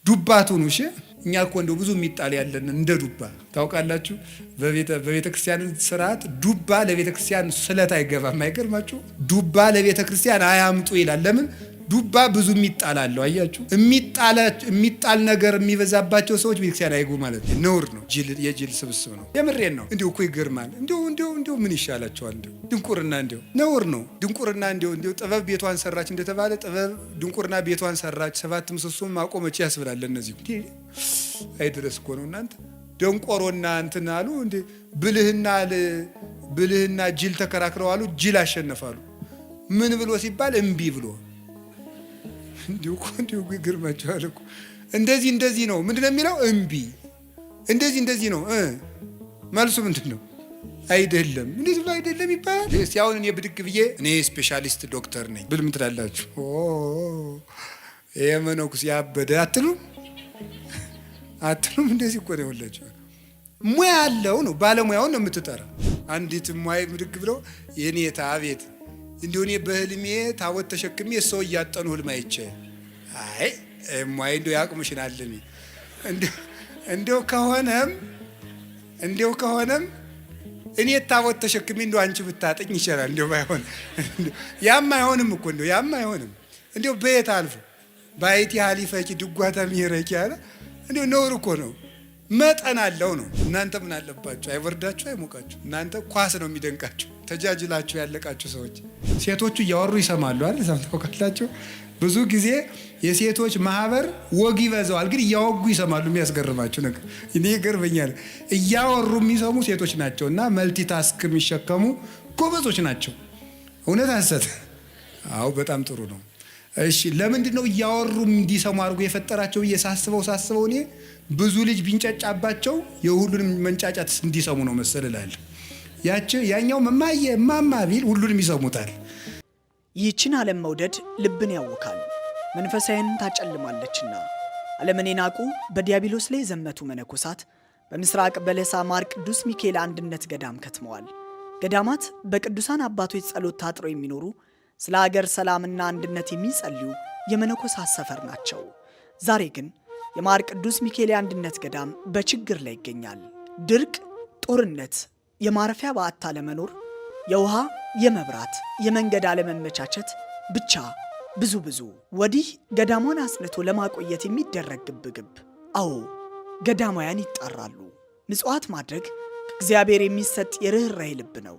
ዱባቱን እሺ እኛ እኮ እንደው ብዙ የሚጣል ያለን እንደ ዱባ ታውቃላችሁ። በቤተ ክርስቲያን ስርዓት ዱባ ለቤተ ክርስቲያን ስለት አይገባም። አይገርማችሁ? ዱባ ለቤተ ክርስቲያን አያምጡ ይላል። ለምን? ዱባ ብዙ የሚጣል አለው። አያችሁ? የሚጣል ነገር የሚበዛባቸው ሰዎች ቤተ ክርስቲያን አይጉ ማለት ነው። ነውር ነው። የጅል ስብስብ ነው። የምሬን ነው። እንዲሁ እኮ ይገርማል። እንዲሁ ምን ይሻላቸዋል? እንዲሁ ድንቁርና እንዲሁ ነውር ነው። ድንቁርና እንዲሁ ጥበብ ቤቷን ሰራች እንደተባለ ጥበብ ድንቁርና ቤቷን ሰራች። 7 ምሰሶም ማቆመች ያስብላል። እነዚህ አይድረስ እኮ ነው እናንተ ደንቆሮና እንትን አሉ እንዴ ብልህና ጅል ተከራክረው አሉ ጅል አሸነፋሉ። ምን ብሎ ሲባል እምቢ ብሎ እንዲሁ ግርማቸዋል እኮ እንደዚህ ነው። ምንድነው የሚለው? እምቢ እንደዚህ ነው። መልሱ ምንድነው? አይደለም። እንዴት ብሎ አይደለም ይባላል? እስቲ አሁን እኔ ብድግ ብዬ እኔ ስፔሻሊስት ዶክተር ነኝ ብል ምን ትላላችሁ? የመነኩስ ያበደ አትሉም? እንደዚህ እኮ ነው ወላችሁ። ሙያ ያለው ነው ባለሙያውን ነው የምትጠራ። አንዲት ሙያ ብድግ ብለው የኔታ አቤት እንዲሁ እኔ በህልሜ ታቦት ተሸክሜ ሰው እያጠኑ ህልም አይቼ አይ ሙያ እንዲሁ ያቅምሽናል እንዲሁ ከሆነም እኔ ታቦት ተሸክሜ እንዲሁ አንቺ ብታጠኝ ይችላል። እንዲሁ ባይሆን ያም አይሆንም እኮ እንዲሁ በየት አልፎ ባይቲ ሀሊፈቂ ድጓታ ሚረቂ ያለ እንዲሁ ነውር እኮ ነው። መጠን አለው ነው። እናንተ ምን አለባችሁ? አይወርዳችሁ አይሞቃችሁ። እናንተ ኳስ ነው የሚደንቃችሁ። ተጃጅላችሁ ያለቃችሁ ሰዎች ሴቶቹ እያወሩ ይሰማሉ አይደል? ሰምተው ካላችሁ ብዙ ጊዜ የሴቶች ማህበር ወግ ይበዛዋል፣ ግን እያወጉ ይሰማሉ። የሚያስገርማችሁ ነገር እኔ ይገርመኛል። እያወሩ የሚሰሙ ሴቶች ናቸው እና መልቲታስክ የሚሸከሙ ጎበዞች ናቸው። እውነት ሐሰት? አዎ በጣም ጥሩ ነው። እሺ ለምንድን ነው እያወሩ እንዲሰሙ አድርጎ የፈጠራቸው ብዬ ሳስበው እኔ ብዙ ልጅ ቢንጫጫባቸው የሁሉንም መንጫጫት እንዲሰሙ ነው መሰል እላለሁ። ያኛው ማማ ቢል ሁሉንም ይሰሙታል። ይህችን ዓለም መውደድ ልብን ያወካል፣ መንፈሳዊን ታጨልማለችና። ዓለምን የናቁ በዲያብሎስ ላይ የዘመቱ መነኮሳት በምስራቅ በለሳ ማር ቅዱስ ሚካኤል አንድነት ገዳም ከትመዋል። ገዳማት በቅዱሳን አባቶች ጸሎት ታጥረው የሚኖሩ ስለ ሀገር ሰላምና አንድነት የሚጸልዩ የመነኮሳት ሰፈር ናቸው። ዛሬ ግን የማር ቅዱስ ሚካኤል አንድነት ገዳም በችግር ላይ ይገኛል። ድርቅ፣ ጦርነት፣ የማረፊያ በዓታ አለመኖር፣ የውሃ፣ የመብራት፣ የመንገድ አለመመቻቸት፣ ብቻ ብዙ ወዲህ ገዳሟን አጽንቶ ለማቆየት የሚደረግ ግብግብ። አዎ ገዳማውያን ይጣራሉ። ምጽዋት ማድረግ ከእግዚአብሔር የሚሰጥ የርኅራኄ ልብ ነው።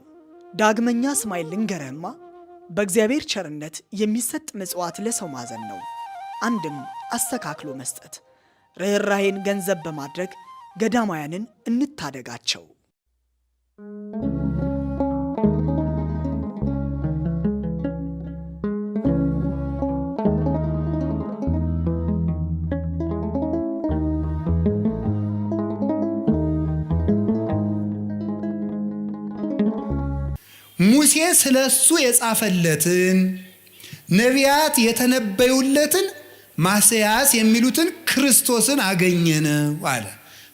ዳግመኛ እስማኤል ልንገርህማ በእግዚአብሔር ቸርነት የሚሰጥ ምጽዋት ለሰው ማዘን ነው። አንድም አስተካክሎ መስጠት። ርኅራኄን ገንዘብ በማድረግ ገዳማውያንን እንታደጋቸው። ሙሴ ስለሱ የጻፈለትን ነቢያት የተነበዩለትን ማስያስ የሚሉትን ክርስቶስን አገኘነው አለ።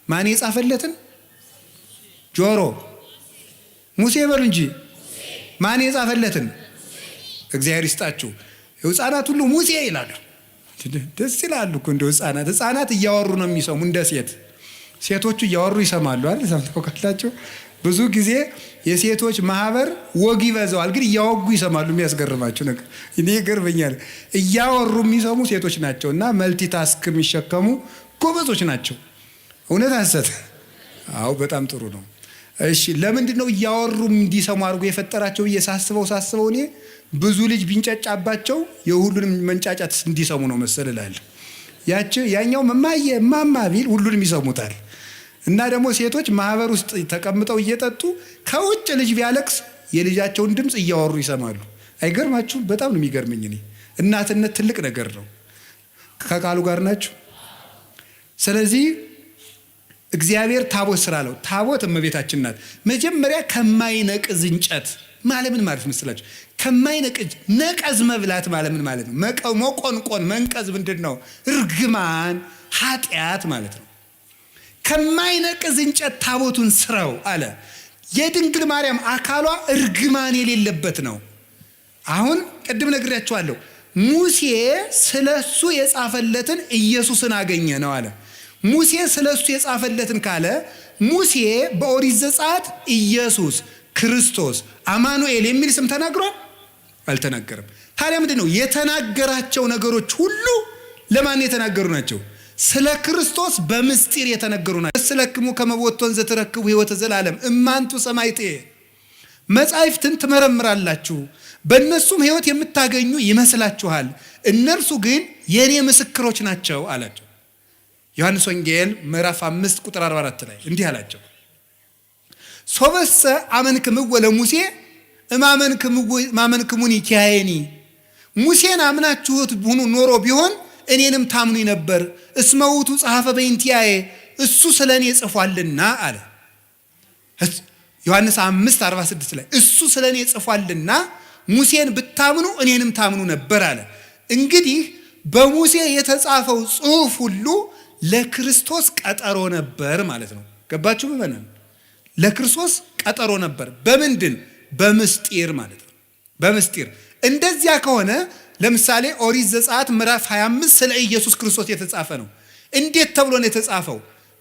ማን የጻፈለትን? ጆሮ ሙሴ በሉ እንጂ ማን የጻፈለትን? እግዚአብሔር ይስጣችሁ። ሕፃናት ሁሉ ሙሴ ይላሉ። ደስ ይላሉ እኮ እንደው ሕፃናት እያወሩ ነው የሚሰሙ። እንደ ሴቶቹ እያወሩ ይሰማሉ አይደል? ሰምተው ካላችሁ ብዙ ጊዜ የሴቶች ማህበር ወግ ይበዛዋል፣ ግን እያወጉ ይሰማሉ። የሚያስገርማችሁ ነገር እኔ ይገርመኛል። እያወሩ የሚሰሙ ሴቶች ናቸው እና መልቲታስክ የሚሸከሙ ጎበዞች ናቸው። እውነት ሐሰት? አዎ በጣም ጥሩ ነው። እሺ ለምንድን ነው እያወሩ እንዲሰሙ አድርጎ የፈጠራቸው ብዬ ሳስበው እኔ ብዙ ልጅ ቢንጫጫባቸው የሁሉንም መንጫጫት እንዲሰሙ ነው መሰል እላለሁ። ያኛው ማማ ቢል ሁሉንም ይሰሙታል። እና ደግሞ ሴቶች ማህበር ውስጥ ተቀምጠው እየጠጡ ከውጭ ልጅ ቢያለቅስ የልጃቸውን ድምፅ እያወሩ ይሰማሉ። አይገርማችሁም? በጣም ነው የሚገርመኝ። እኔ እናትነት ትልቅ ነገር ነው። ከቃሉ ጋር ናችሁ። ስለዚህ እግዚአብሔር ታቦት ስላለው ታቦት እመቤታችን ናት። መጀመሪያ ከማይነቅዝ እንጨት ማለት ምን ማለት መስላችሁ? ከማይነቅዝ ነቀዝ መብላት ማለት ምን ማለት ነው? መቆንቆን መንቀዝ ምንድን ነው? እርግማን ኃጢአት ማለት ነው። ከማይነቅዝ እንጨት ታቦቱን ስራው አለ። የድንግል ማርያም አካሏ እርግማን የሌለበት ነው። አሁን ቅድም ነግሬያችኋለሁ። ሙሴ ስለሱ የጻፈለትን ኢየሱስን አገኘ ነው አለ። ሙሴ ስለሱ የጻፈለትን ካለ ሙሴ በኦሪት ዘጸአት ኢየሱስ ክርስቶስ አማኑኤል የሚል ስም ተናግሯል? አልተናገረም። ታዲያ ምንድነው የተናገራቸው ነገሮች ሁሉ ለማን የተናገሩ ናቸው? ስለ ክርስቶስ በምስጢር የተነገሩ ናቸው። ስለክሙ ከመቦቶን ዘተረክቡ ሕይወተ ዘላለም እማንቱ ሰማይቴ መጻሕፍትን ትመረምራላችሁ በእነሱም ሕይወት የምታገኙ ይመስላችኋል፣ እነርሱ ግን የኔ ምስክሮች ናቸው አላቸው። ዮሐንስ ወንጌል ምዕራፍ 5 ቁጥር 44 ላይ እንዲህ አላቸው፣ ሶበሰ አመንክምዎ ለሙሴ እማመንክሙኒ ኪያየኒ ሙሴን አምናችሁት ሁኑ ኖሮ ቢሆን እኔንም ታምኑኝ ነበር። እስመ ውእቱ ጸሐፈ በእንቲአየ እሱ ስለ እኔ ጽፏልና አለ። ዮሐንስ 5:46 ላይ እሱ ስለ እኔ ጽፏልና ሙሴን ብታምኑ እኔንም ታምኑ ነበር አለ። እንግዲህ በሙሴ የተጻፈው ጽሑፍ ሁሉ ለክርስቶስ ቀጠሮ ነበር ማለት ነው። ገባችሁ? በመነን ለክርስቶስ ቀጠሮ ነበር። በምንድን? በምስጢር ማለት ነው። በምስጢር እንደዚያ ከሆነ ለምሳሌ ኦሪት ዘጸአት ምዕራፍ 25 ስለ ኢየሱስ ክርስቶስ የተጻፈ ነው። እንዴት ተብሎ ነው የተጻፈው?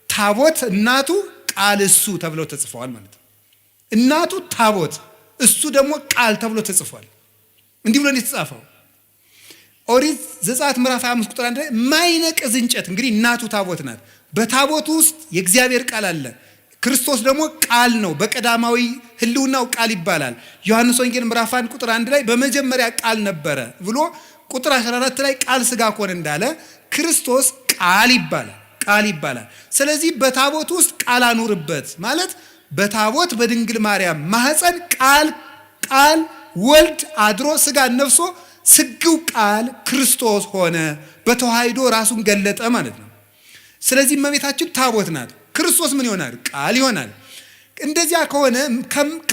ታቦት እናቱ ቃል እሱ ተብለው ተጽፈዋል ማለት ነው። እናቱ ታቦት እሱ ደግሞ ቃል ተብሎ ተጽፏል። እንዲህ ብሎ ነው የተጻፈው። ኦሪት ዘጸአት ምዕራፍ 25 ቁጥር 1 ላይ ማይነቅዝ እንጨት፣ እንግዲህ እናቱ ታቦት ናት። በታቦቱ ውስጥ የእግዚአብሔር ቃል አለ። ክርስቶስ ደግሞ ቃል ነው። በቀዳማዊ ሕልውናው ቃል ይባላል። ዮሐንስ ወንጌል ምዕራፍ 1 ቁጥር 1 ላይ በመጀመሪያ ቃል ነበረ ብሎ ቁጥር 14 ላይ ቃል ሥጋ ሆነ እንዳለ ክርስቶስ ቃል ይባላል። ቃል ይባላል። ስለዚህ በታቦት ውስጥ ቃል አኑርበት ማለት በታቦት በድንግል ማርያም ማህፀን ቃል ወልድ አድሮ ሥጋ ነፍሶ ስግው ቃል ክርስቶስ ሆነ፣ በተዋህዶ ራሱን ገለጠ ማለት ነው። ስለዚህ እመቤታችን ታቦት ናት። ክርስቶስ ምን ይሆናል? ቃል ይሆናል። እንደዚያ ከሆነ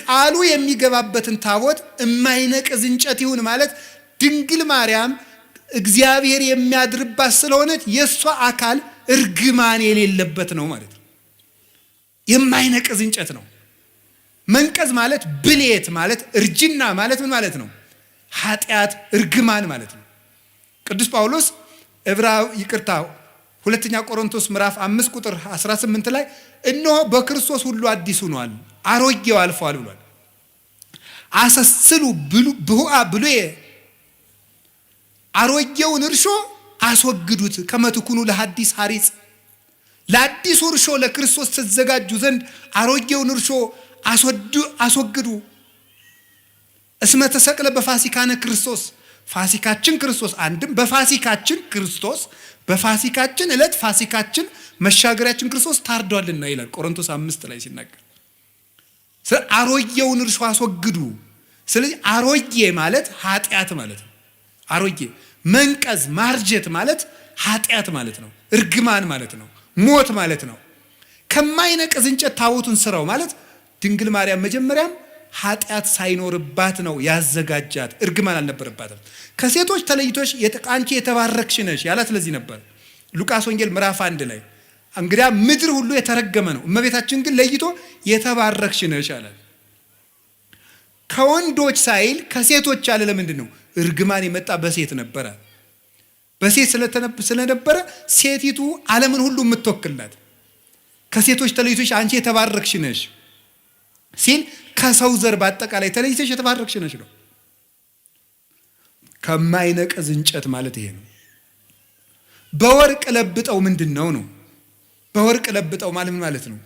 ቃሉ የሚገባበትን ታቦት የማይነቅዝ እንጨት ይሁን ማለት ድንግል ማርያም እግዚአብሔር የሚያድርባት ስለሆነች የእሷ አካል እርግማን የሌለበት ነው ማለት ነው። የማይነቅዝ እንጨት ነው። መንቀዝ ማለት ብሌት ማለት እርጅና ማለት ምን ማለት ነው? ኃጢአት፣ እርግማን ማለት ነው። ቅዱስ ጳውሎስ ሁለተኛ ቆሮንቶስ ምዕራፍ 5 ቁጥር 18 ላይ እነሆ በክርስቶስ ሁሉ አዲስ ሆኗል፣ አሮጌው አልፏል ብሏል። አሰስሉ ብሁአ ብሉየ አሮጌውን እርሾ አስወግዱት ከመትኩኑ ለሐዲስ ሐሪጽ ለአዲሱ እርሾ ለክርስቶስ ተዘጋጁ ዘንድ አሮጌውን እርሾ አስወግዱ። እስመ ተሰቅለ በፋሲካነ ክርስቶስ ፋሲካችን ክርስቶስ አንድም በፋሲካችን ክርስቶስ በፋሲካችን ዕለት ፋሲካችን መሻገሪያችን ክርስቶስ ታርዷልና ይላል ቆሮንቶስ 5 ላይ ሲናገር። አሮጌውን እርሾ አስወግዱ። ስለዚህ አሮጌ ማለት ኃጢአት ማለት ነው። አሮጌ መንቀዝ ማርጀት ማለት ኃጢአት ማለት ነው። እርግማን ማለት ነው። ሞት ማለት ነው። ከማይነቅዝ እንጨት ታቦቱን ስራው ማለት ድንግል ማርያም መጀመሪያም ኃጢአት ሳይኖርባት ነው ያዘጋጃት። እርግማን አልነበረባትም። ከሴቶች ተለይቶሽ አንቺ የተባረክሽ ነሽ ያላት ለዚህ ነበር። ሉቃስ ወንጌል ምዕራፍ 1 ላይ እንግዲያ ምድር ሁሉ የተረገመ ነው፣ እመቤታችን ግን ለይቶ የተባረክሽ ነሽ አላት። ከወንዶች ሳይል ከሴቶች ያለ ለምንድን ነው? እርግማን የመጣ በሴት ነበረ። በሴት ስለነበረ ሴቲቱ ዓለምን ሁሉ የምትወክልናት። ከሴቶች ተለይቶሽ አንቺ የተባረክሽ ነሽ ሲል ከሰው ዘር በአጠቃላይ ተለይተሽ የተባረክሽ ነሽ ነው። ከማይነቅዝ እንጨት ማለት ይሄ ነው። በወርቅ ለብጠው ምንድን ነው? በወርቅ ለብጠው ማለት ምን ማለት ነው?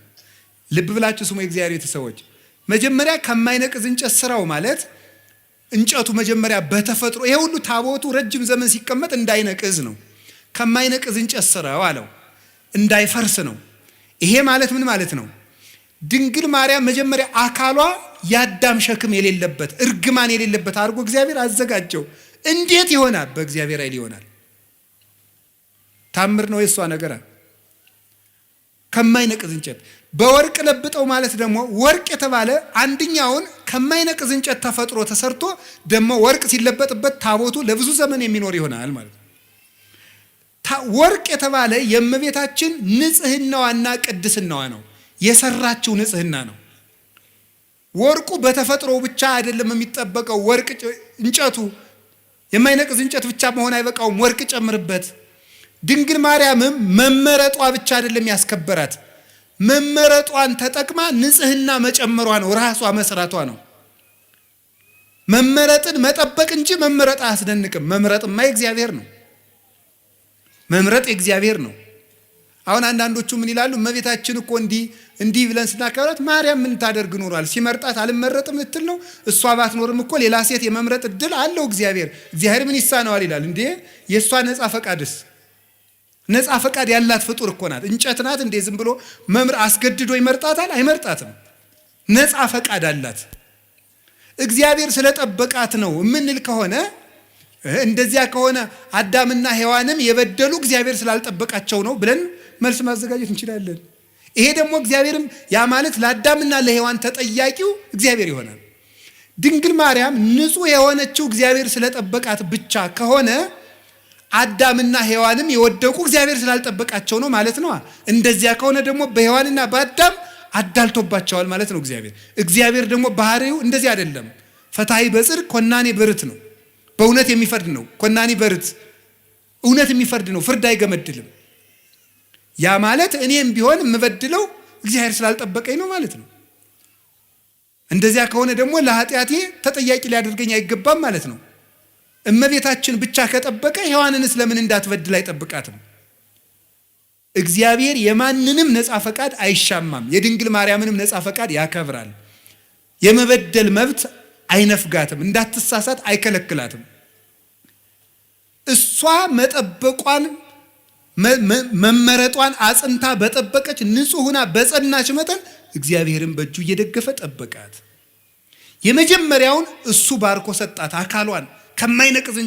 ልብ ብላችሁ ስሙ የእግዚአብሔር ቤተሰቦች። መጀመሪያ ከማይነቅዝ እንጨት ስራው ማለት እንጨቱ መጀመሪያ በተፈጥሮ ይሄ ሁሉ ታቦቱ ረጅም ዘመን ሲቀመጥ እንዳይነቅዝ ነው። ከማይነቅዝ እንጨት ስራው አለው፣ እንዳይፈርስ ነው። ይሄ ማለት ምን ማለት ነው? ድንግል ማርያም መጀመሪያ አካሏ የአዳም ሸክም የሌለበት እርግማን የሌለበት አድርጎ እግዚአብሔር አዘጋጀው። እንዴት ይሆናል? በእግዚአብሔር ኃይል ይሆናል። ታምር ነው የሷ ነገር። ከማይነቅዝ እንጨት በወርቅ ለብጠው ማለት ደግሞ ወርቅ የተባለ አንድኛውን ከማይነቅዝ እንጨት ተፈጥሮ ተሰርቶ ደግሞ ወርቅ ሲለበጥበት ታቦቱ ለብዙ ዘመን የሚኖር ይሆናል ማለት ነው። ወርቅ የተባለ የእመቤታችን ንጽህናዋና ቅድስናዋ ነው። የሰራችው ንጽህና ነው። ወርቁ በተፈጥሮ ብቻ አይደለም የሚጠበቀው። ወርቅ እንጨቱ የማይነቅዝ እንጨት ብቻ መሆን አይበቃውም፣ ወርቅ ጨምርበት። ድንግል ማርያምም መመረጧ ብቻ አይደለም ያስከበራት፣ መመረጧን ተጠቅማ ንጽህና መጨመሯ ነው፣ ራሷ መስራቷ ነው። መመረጥን መጠበቅ እንጂ መመረጥ አያስደንቅም። መምረጥማ የእግዚአብሔር ነው። መምረጥ የእግዚአብሔር ነው። አሁን አንዳንዶቹ ምን ይላሉ? እመቤታችን እኮ እንዲህ ብለን ስናከብራት ማርያም ምን ታደርግ ኖሯል? ሲመርጣት አልመረጥም ልትል ነው? እሷ ባትኖርም እኮ ሌላ ሴት የመምረጥ እድል አለው እግዚአብሔር ምን ይሳነዋል ይላል። እንዴ የእሷ ነፃ ፈቃድስ? ነፃ ፈቃድ ያላት ፍጡር እኮ ናት። እንጨት ናት እንዴ? ዝም ብሎ አስገድዶ ይመርጣታል? አይመርጣትም። ነፃ ፈቃድ አላት። እግዚአብሔር ስለጠበቃት ነው የምንል ከሆነ እንደዚያ ከሆነ አዳምና ሔዋንም የበደሉ እግዚአብሔር ስላልጠበቃቸው ነው ብለን መልስ ማዘጋጀት እንችላለን። ይሄ ደግሞ እግዚአብሔርም ያ ማለት ለአዳምና ለሔዋን ተጠያቂው እግዚአብሔር ይሆናል። ድንግል ማርያም ንጹሕ የሆነችው እግዚአብሔር ስለጠበቃት ብቻ ከሆነ አዳምና ሔዋንም የወደቁ እግዚአብሔር ስላልጠበቃቸው ነው ማለት ነው። እንደዚያ ከሆነ ደግሞ በሔዋንና በአዳም አዳልቶባቸዋል ማለት ነው እግዚአብሔር ደግሞ ባህሪው እንደዚህ አይደለም። ፈታሒ በጽድቅ ኮናኔ በርት ነው። በእውነት የሚፈርድ ነው። ኮናኔ በርት እውነት የሚፈርድ ነው። ፍርድ አይገመድልም። ያ ማለት እኔም ቢሆን የምበድለው እግዚአብሔር ስላልጠበቀኝ ነው ማለት ነው። እንደዚያ ከሆነ ደግሞ ለኃጢአቴ ተጠያቂ ሊያደርገኝ አይገባም ማለት ነው። እመቤታችን ብቻ ከጠበቀ ሔዋንንስ ለምን እንዳትበድል አይጠብቃትም? እግዚአብሔር የማንንም ነፃ ፈቃድ አይሻማም። የድንግል ማርያምንም ነፃ ፈቃድ ያከብራል። የመበደል መብት አይነፍጋትም። እንዳትሳሳት አይከለክላትም። እሷ መጠበቋን መመረጧን አጽንታ በጠበቀች ንጹሕና በጸናች መጠን እግዚአብሔርን በእጁ እየደገፈ ጠበቃት። የመጀመሪያውን እሱ ባርኮ ሰጣት። አካሏን ከማይነቅዝ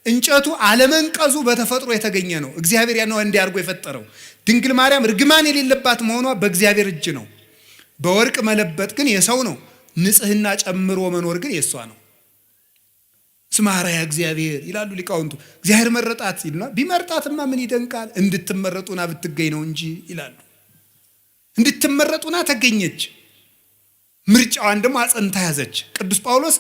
እንጨቱ አለመንቀዙ በተፈጥሮ የተገኘ ነው። እግዚአብሔር ያነው እንዲያርጎ የፈጠረው። ድንግል ማርያም እርግማን የሌለባት መሆኗ በእግዚአብሔር እጅ ነው። በወርቅ መለበጥ ግን የሰው ነው። ንጽህና ጨምሮ መኖር ግን የሷ ነው። ስማራያ እግዚአብሔር ይላሉ ሊቃውንቱ። እግዚአብሔር መረጣት ይልና ቢመርጣትማ ምን ይደንቃል? እንድትመረጡና ብትገኝ ነው እንጂ ይላሉ። እንድትመረጡና ተገኘች። ምርጫዋን ደግሞ አጸንታ ያዘች። ቅዱስ ጳውሎስ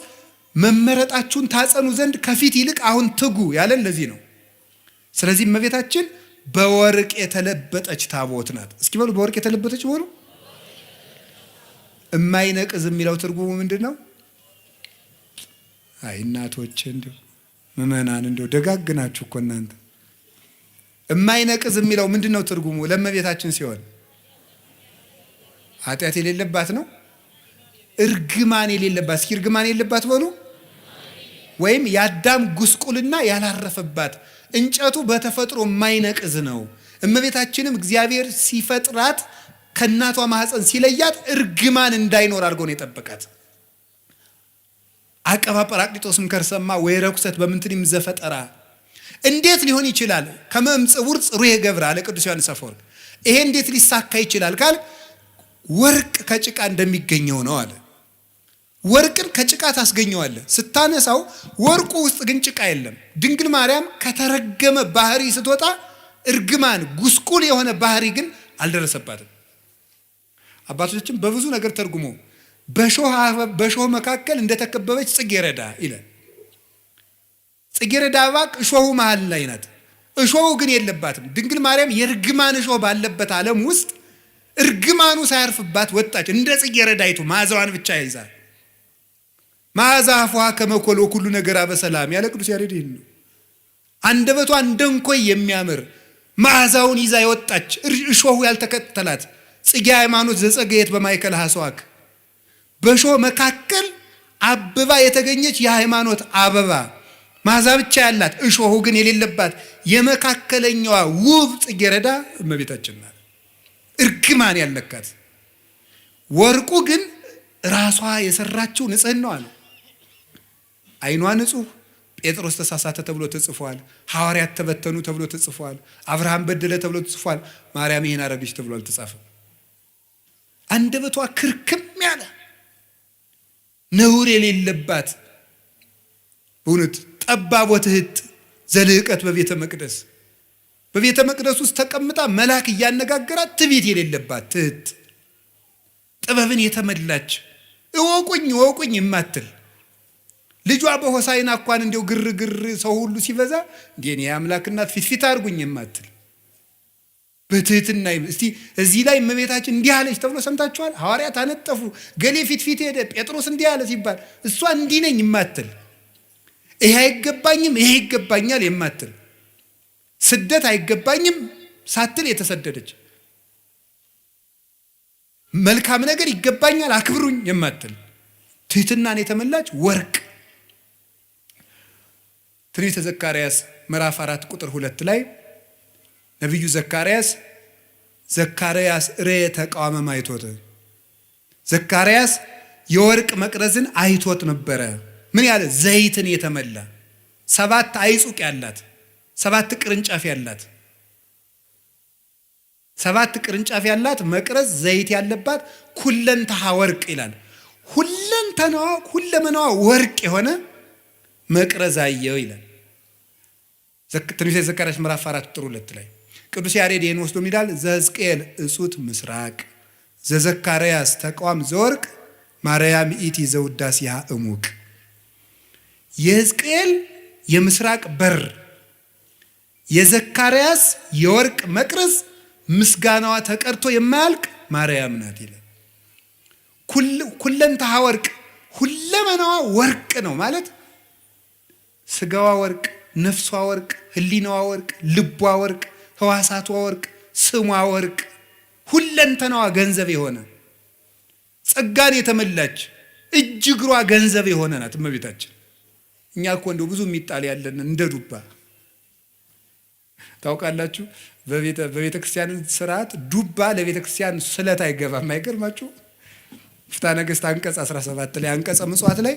መመረጣችሁን ታጸኑ ዘንድ ከፊት ይልቅ አሁን ትጉ ያለን ለዚህ ነው። ስለዚህ እመቤታችን በወርቅ የተለበጠች ታቦት ናት። እስኪ በሉ በወርቅ የተለበጠች በሉ። እማይነቅዝ የሚለው ትርጉሙ ምንድን ነው? አይ እናቶች እንደው ምእመናን እንደው ደጋግናችሁ እኮ እናንተ። እማይነቅዝ የሚለው ምንድን ነው ትርጉሙ? ለእመቤታችን ሲሆን ኃጢአት የሌለባት ነው። እርግማን የሌለባት። እስኪ እርግማን የሌለባት በሉ። ወይም የአዳም ጉስቁልና ያላረፈባት። እንጨቱ በተፈጥሮ የማይነቅዝ ነው። እመቤታችንም እግዚአብሔር ሲፈጥራት ከእናቷ ማህፀን ሲለያት እርግማን እንዳይኖር አድርጎ ነው የጠበቃት። አቀባ ጰራቅሊጦስም ከርሰማ ወይ ረኩሰት በምንትንም ዘፈጠራ። እንዴት ሊሆን ይችላል? ከመምጽውር ጽሩየ ገብረ አለ ቅዱስ ዮሐንስ አፈወርቅ። ይሄ እንዴት ሊሳካ ይችላል ካል ወርቅ ከጭቃ እንደሚገኘው ነው አለ። ወርቅን ከጭቃ ታስገኘዋለህ ስታነሳው፣ ወርቁ ውስጥ ግን ጭቃ የለም። ድንግል ማርያም ከተረገመ ባህሪ ስትወጣ እርግማን ጉስቁል የሆነ ባህሪ ግን አልደረሰባትም። አባቶቻችን በብዙ ነገር ተርጉሞ በሾህ መካከል እንደተከበበች ጽጌረዳ ይላል። ጽጌረዳ አበባ እሾሁ መሃል ላይ ናት። እሾሁ ግን የለባትም። ድንግል ማርያም የእርግማን እሾህ ባለበት ዓለም ውስጥ እርግማኑ ሳያርፍባት ወጣች። እንደ ጽጌረዳይቱ መዓዛዋን ብቻ ይዛ መዓዛ አፏሃ ከመኮሎ ሁሉ ነገር በሰላም ያለ ቅዱስ ያሬድ ይህን ነው። አንደበቷ እንደ እንኮይ የሚያምር መዓዛውን ይዛ የወጣች እሾሁ ያልተከተላት ጽጌ ሃይማኖት ዘጸገየት በማይከል ሐሰዋክ በሾህ መካከል አበባ የተገኘች የሃይማኖት አበባ መዓዛ ብቻ ያላት እሾሁ ግን የሌለባት የመካከለኛዋ ውብ ጽጌረዳ እመቤታችን ናት። እርግማን ያልነካት። ወርቁ ግን ራሷ የሰራችው ንጽህናዋ ነው። አይኗ ንጹህ፣ ጴጥሮስ ተሳሳተ ተብሎ ተጽፏል። ሐዋርያት ተበተኑ ተብሎ ተጽፏል። አብርሃም በደለ ተብሎ ተጽፏል። ማርያም ይሄን አረገች ተብሎ አልተጻፈም። አንደበቷ ክርክም ያለ ነውር የሌለባት በእውነት ጠባብ ወትህት ዘልህቀት በቤተ መቅደስ ውስጥ ተቀምጣ መልአክ እያነጋገራት ትዕቢት የሌለባት ትህት፣ ጥበብን የተመላች እወቁኝ የማትል ልጇ በሆሳዕና እንኳን እንደው ግርግር ሰው ሁሉ ሲበዛ እንዴ እኔ የአምላክ እናት ፊት አድርጉኝ የማትል በትህትና እስቲ እዚህ ላይ እመቤታችን እንዲህ አለች ተብሎ ሰምታችኋል? ሐዋርያት አነጠፉ፣ ገሌ ፊት ሄደ፣ ጴጥሮስ እንዲህ አለ ሲባል እሷ እንዲህ ነኝ የማትል ይሄ አይገባኝም ይሄ ይገባኛል የማትል ስደት አይገባኝም ሳትል የተሰደደች መልካም ነገር ይገባኛል አክብሩኝ የማትል ትህትናን የተመላች ወርቅ። ትንቢተ ዘካርያስ ምዕራፍ 4 ቁጥር 2 ላይ ነቢዩ ዘካርያስ ርየ ተቃዋመ ማይቶት ዘካርያስ የወርቅ መቅረዝን አይቶት ነበረ። ምን ያለ ዘይትን የተመላ 7 አይጹቅ ያላት 7 ቅርንጫፍ ያላት 7 ቅርንጫፍ ያላት መቅረዝ ዘይት ያለባት ኩለንተሃ ወርቅ ይላል። ሁለመናዋ ወርቅ የሆነ መቅረዝ አየው ይላል ትንቢተ ዘካርያስ ምዕራፍ 4 ቁጥር 2 ላይ። ቅዱስ ያሬድ ይህን ወስዶ ይላል ዘሕዝቅኤል እጹት ምስራቅ ዘዘካርያስ ተቃዋም ዘወርቅ ማርያም ኢቲ ዘውዳሴሃ እሙቅ። የሕዝቅኤል የምስራቅ በር የዘካርያስ የወርቅ መቅረዝ ምስጋናዋ ተቀርቶ የማያልቅ ማርያም ናት ይላል። ኩለንተሃ ወርቅ ሁለመናዋ ወርቅ ነው ማለት ስጋዋ ወርቅ፣ ነፍሷ ወርቅ፣ ህሊናዋ ወርቅ፣ ልቧ ወርቅ፣ ህዋሳቷ ወርቅ፣ ስሟ ወርቅ፣ ሁለንተናዋ ገንዘብ የሆነ ጸጋን የተመላች እጅ እግሯ ገንዘብ የሆነ ናት እመቤታችን። እኛ እኮ እንደው ብዙ የሚጣል ያለን እንደ ዱባ ታውቃላችሁ። በቤተ ክርስቲያን ስርዓት ዱባ ለቤተ ክርስቲያን ስለት አይገባም። አይገርማችሁ? ፍትሐ ነገሥት አንቀጽ 17 ላይ አንቀጸ ምጽዋት ላይ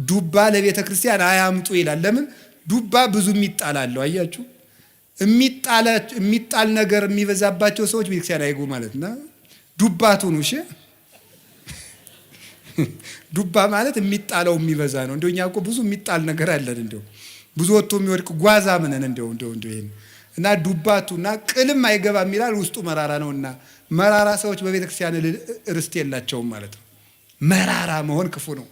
ዱባ ለቤተ ክርስቲያን አያምጡ ይላል። ለምን? ዱባ ብዙ የሚጣል አለው። አያችሁ? የሚጣል ነገር የሚበዛባቸው ሰዎች ቤተክርስቲያን አይጉ ማለት ነው። ዱባቱ ነው። እሺ ዱባ ማለት የሚጣለው የሚበዛ ነው። እንደኛ እኮ ብዙ የሚጣል ነገር አለን። እንደው ብዙ ወጥቶ የሚወድቅ ጓዛ ምንን እንደው ይሄን እና ዱባቱና ቅልም አይገባም ይላል። ውስጡ መራራ ነውና መራራ ሰዎች በቤተክርስቲያን ርስት የላቸውም ማለት ነው። መራራ መሆን ክፉ ነው።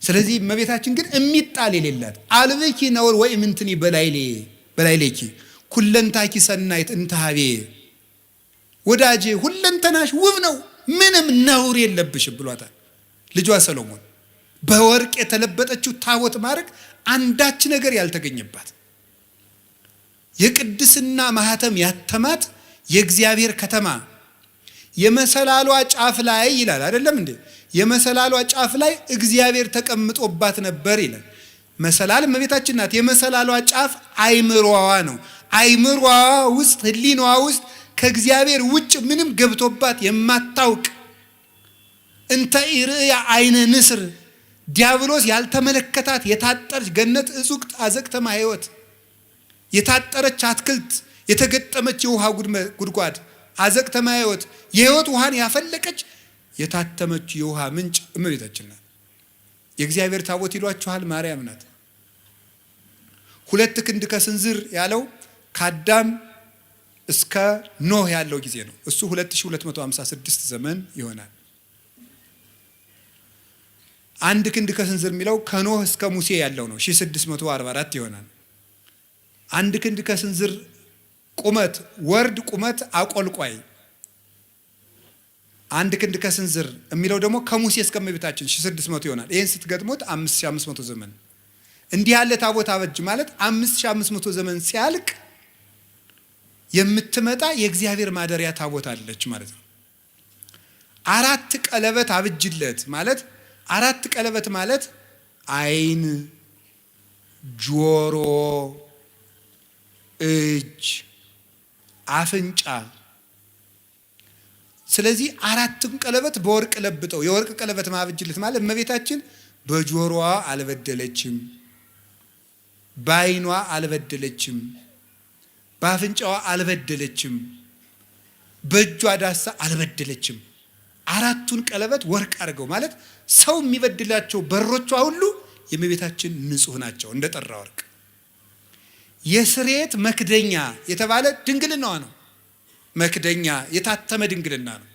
ስለዚህ እመቤታችን ግን የሚጣል የሌላት አልብኪ ነውር ወይ ምንትኒ በላይሌኪ ኩለንታኪ ሰናይት እንታሃቤ ወዳጄ ሁለንተናሽ ውብ ነው ምንም ነውር የለብሽ ብሏታል ልጇ ሰሎሞን። በወርቅ የተለበጠችው ታቦት ማድረግ አንዳች ነገር ያልተገኘባት የቅድስና ማህተም ያተማት የእግዚአብሔር ከተማ የመሰላሏ ጫፍ ላይ ይላል አይደለም እንዴ? የመሰላሏ ጫፍ ላይ እግዚአብሔር ተቀምጦባት ነበር ይላል። መሰላል እመቤታችን ናት። የመሰላሏ ጫፍ አይምሮዋ ነው። አይምሮዋ ውስጥ ህሊናዋ ውስጥ ከእግዚአብሔር ውጭ ምንም ገብቶባት የማታውቅ እንተ ኢርእያ አይነ ንስር ዲያብሎስ ያልተመለከታት የታጠረች ገነት እጹቅት አዘቅተማ ህይወት የታጠረች አትክልት የተገጠመች የውሃ ጉድጓድ አዘቅተማ ህይወት የህይወት ውሃን ያፈለቀች የታተመች የውሃ ምንጭ እመቤታችን ናት። የእግዚአብሔር ታቦት ይሏችኋል ማርያም ናት። 2 ክንድ ከስንዝር ያለው ከአዳም እስከ ኖህ ያለው ጊዜ ነው። እሱ 2256 ዘመን ይሆናል። 1 ክንድ ከስንዝር የሚለው ከኖህ እስከ ሙሴ ያለው ነው 1644 ይሆናል። 1 ክንድ ከስንዝር ቁመት ወርድ ቁመት አቆልቋይ 1 ክንድ ከስንዝር የሚለው ደግሞ ከሙሴ እስከ እመቤታችን 1600 ይሆናል። ይሄን ስትገጥሙት 5500 ዘመን እንዲህ ያለ ታቦት አበጅ ማለት 5500 ዘመን ሲያልቅ የምትመጣ የእግዚአብሔር ማደሪያ ታቦት አለች ማለት ነው። 4 ቀለበት አብጅለት ማለት 4 ቀለበት ማለት አይን፣ ጆሮ፣ እጅ፣ አፍንጫ። ስለዚህ 4ቱን ቀለበት በወርቅ ለብጠው የወርቅ ቀለበት ማብጅለት ማለት እመቤታችን በጆሮዋ አልበደለችም፣ በአይኗ አልበደለችም፣ በአፍንጫዋ አልበደለችም፣ በእጇ ዳሳ አልበደለችም። 4ቱን ቀለበት ወርቅ አድርገው ማለት ሰው የሚበድላቸው በሮቿ ሁሉ የእመቤታችን ንጹህ ናቸው እንደጠራ ወርቅ። የስርየት መክደኛ የተባለ ድንግልናዋ ነው። መክደኛ የታተመ ድንግልና ነው።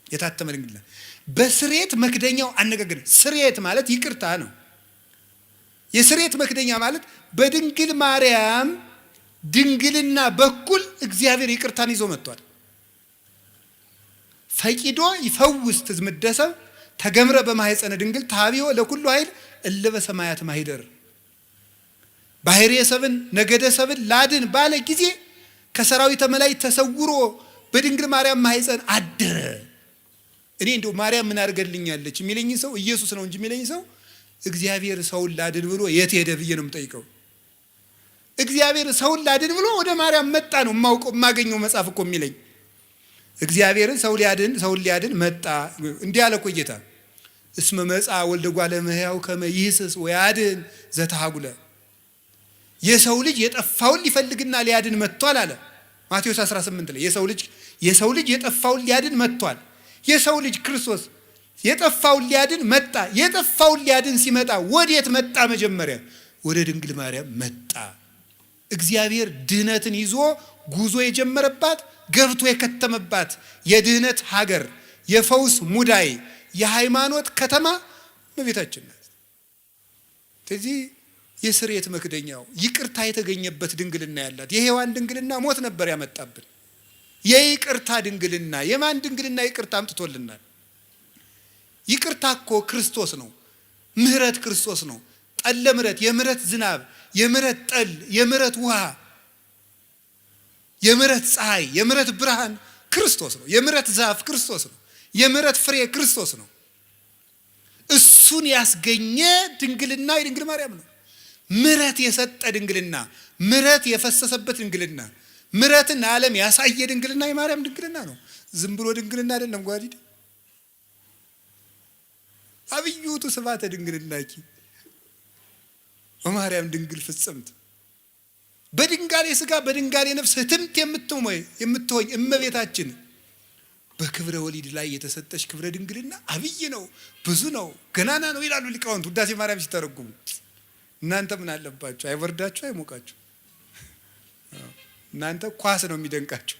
የታተመ ድንግልና በስሬት መክደኛው አነጋገር ስሬት ማለት ይቅርታ ነው። የስሬት መክደኛ ማለት በድንግል ማርያም ድንግልና በኩል እግዚአብሔር ይቅርታን ይዞ መጥቷል። ፈቂዶ ይፈውስ ትዝምደሰብ ተገምረ በማህፀነ ድንግል ታቢዮ ለኩሉ ኃይል እለ በሰማያት ማሂደር ባህርየ ሰብን ነገደ ሰብን ላድን ባለ ጊዜ ከሰራዊተ መላእክት ተሰውሮ በድንግል ማርያም ማህፀን አደረ። እኔ እንደው ማርያም ምን አድርገልኛለች የሚለኝ ሰው ኢየሱስ ነው እንጂ የሚለኝ ሰው እግዚአብሔር ሰውን ላድን ብሎ የት ሄደ ብዬ ነው የምጠይቀው። እግዚአብሔር ሰውን ላድን ብሎ ወደ ማርያም መጣ ነው የማገኘው መጽሐፍ እኮ የሚለኝ። እግዚአብሔርን ሰውን ሊያድን መጣ እንዲህ አለ እኮ ጌታ። እስመ መጻ ወልደ እጓለ እመሕያው ከመ ይህስስ ወያድን ዘተሐጉለ። የሰው ልጅ የጠፋውን ሊፈልግና ሊያድን መጥቷል አለ ማቴዎስ 18 ላይ። የሰው ልጅ የጠፋውን ሊያድን መጥቷል። የሰው ልጅ ክርስቶስ የጠፋውን ሊያድን መጣ። የጠፋውን ሊያድን ሲመጣ ወዴት መጣ? መጀመሪያ ወደ ድንግል ማርያም መጣ። እግዚአብሔር ድህነትን ይዞ ጉዞ የጀመረባት ገብቶ የከተመባት የድህነት ሀገር፣ የፈውስ ሙዳይ፣ የሃይማኖት ከተማ እመቤታችን ናት። ስለዚህ የስርየት መክደኛው ይቅርታ የተገኘበት ድንግልና ያላት የሔዋን ድንግልና ሞት ነበር ያመጣብን። የይቅርታ ድንግልና የማን ድንግልና ይቅርታ አምጥቶልናል? ይቅርታ እኮ ክርስቶስ ነው። ምህረት ክርስቶስ ነው። ጠለ ምህረት፣ የምህረት ዝናብ፣ የምህረት ጠል፣ የምህረት ውሃ፣ የምህረት ፀሐይ፣ የምህረት ብርሃን ክርስቶስ ነው። የምህረት ዛፍ ክርስቶስ ነው። የምህረት ፍሬ ክርስቶስ ነው። እሱን ያስገኘ ድንግልና የድንግል ማርያም ነው። ምህረት የሰጠ ድንግልና፣ ምህረት የፈሰሰበት ድንግልና፣ ምህረትን ዓለም ያሳየ ድንግልና የማርያም ድንግልና ነው። ዝም ብሎ ድንግልና አይደለም። ጓዲድ አብዩቱ ስብሐተ ድንግልናኪ በማርያም ድንግል ፍጽምት በድንጋሌ ሥጋ በድንጋሌ ነፍስ ህትምት የምትሆኝ እመቤታችን በክብረ ወሊድ ላይ የተሰጠች ክብረ ድንግልና አብይ ነው፣ ብዙ ነው፣ ገናና ነው ይላሉ ሊቃውንት ውዳሴ ማርያም ሲተረጉሙ። እናንተ ምን አለባችሁ? አይወርዳችሁ፣ አይሞቃችሁ። እናንተ ኳስ ነው የሚደንቃችሁ።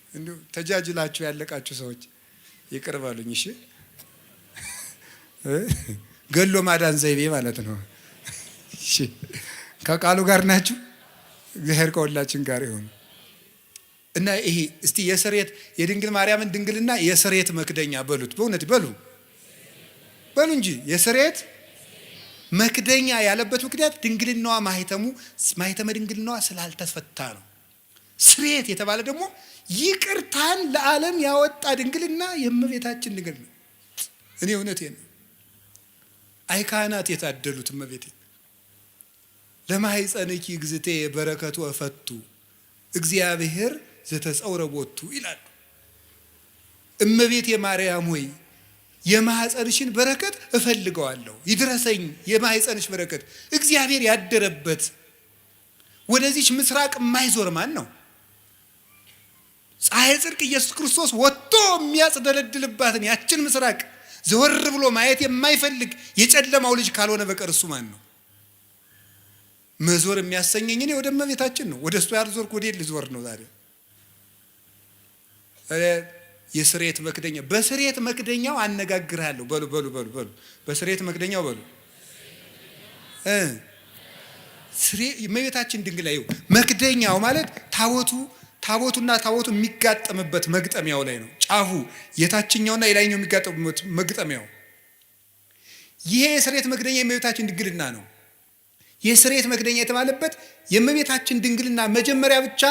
እንዲሁ ተጃጅላችሁ ያለቃችሁ ሰዎች ይቅር በሉኝ እሺ። ገሎ ማዳን ዘይቤ ማለት ነው። እሺ ከቃሉ ጋር ናችሁ። እግዚአብሔር ከሁላችን ጋር ይሁን እና ይሄ እስቲ የስርየት የድንግል ማርያምን ድንግልና የስርየት መክደኛ በሉት። በእውነት በሉ እንጂ የስርየት መክደኛ ያለበት ምክንያት ድንግልናዋ ማህተመ ድንግልናዋ ስላልተፈታ ነው። ስርየት የተባለ ደግሞ ይቅርታን ለዓለም ያወጣ ድንግልና የእመቤታችን ድንግልና። እኔ እውነቴን ነው። አይ ካህናት የታደሉት እመቤቴ ለማኅፀንኪ እግዝእቴ በረከቱ እፈቱ እግዚአብሔር ዘተጸውረ ቦቱ ይላሉ። እመቤቴ ማርያም ሆይ የማኅፀንሽን በረከት እፈልገዋለሁ፣ ይድረሰኝ የማኅፀንሽ በረከት። እግዚአብሔር ያደረበት ወደዚች ምስራቅ የማይዞር ማን ነው? ፀሐይ ጽድቅ ኢየሱስ ክርስቶስ ወጥቶ የሚያጽደለድልባትን ያችን ምስራቅ ዘወር ብሎ ማየት የማይፈልግ የጨለማው ልጅ ካልሆነ በቀር እሱ ማን ነው? መዞር የሚያሰኘኝ እኔ ወደ እመቤታችን ነው። ወደ እሱ ያልዞርኩ ወዴት ልዞር ነው ዛሬ? የስርየት መክደኛ በስርየት መክደኛው አነጋግርሃለሁ። በሉ በስርየት መክደኛው በሉ እመቤታችን ድንግል ላይ መክደኛው ማለት ታቦቱና ታቦቱ የሚጋጠምበት መግጠሚያው ላይ ነው። ጫፉ የታችኛውና የላይኛው የሚጋጠሙበት መግጠሚያው። ይሄ የስርየት መክደኛ የእመቤታችን ድንግልና ነው። የስርየት መክደኛ የተባለበት የእመቤታችን ድንግልና መጀመሪያ ብቻ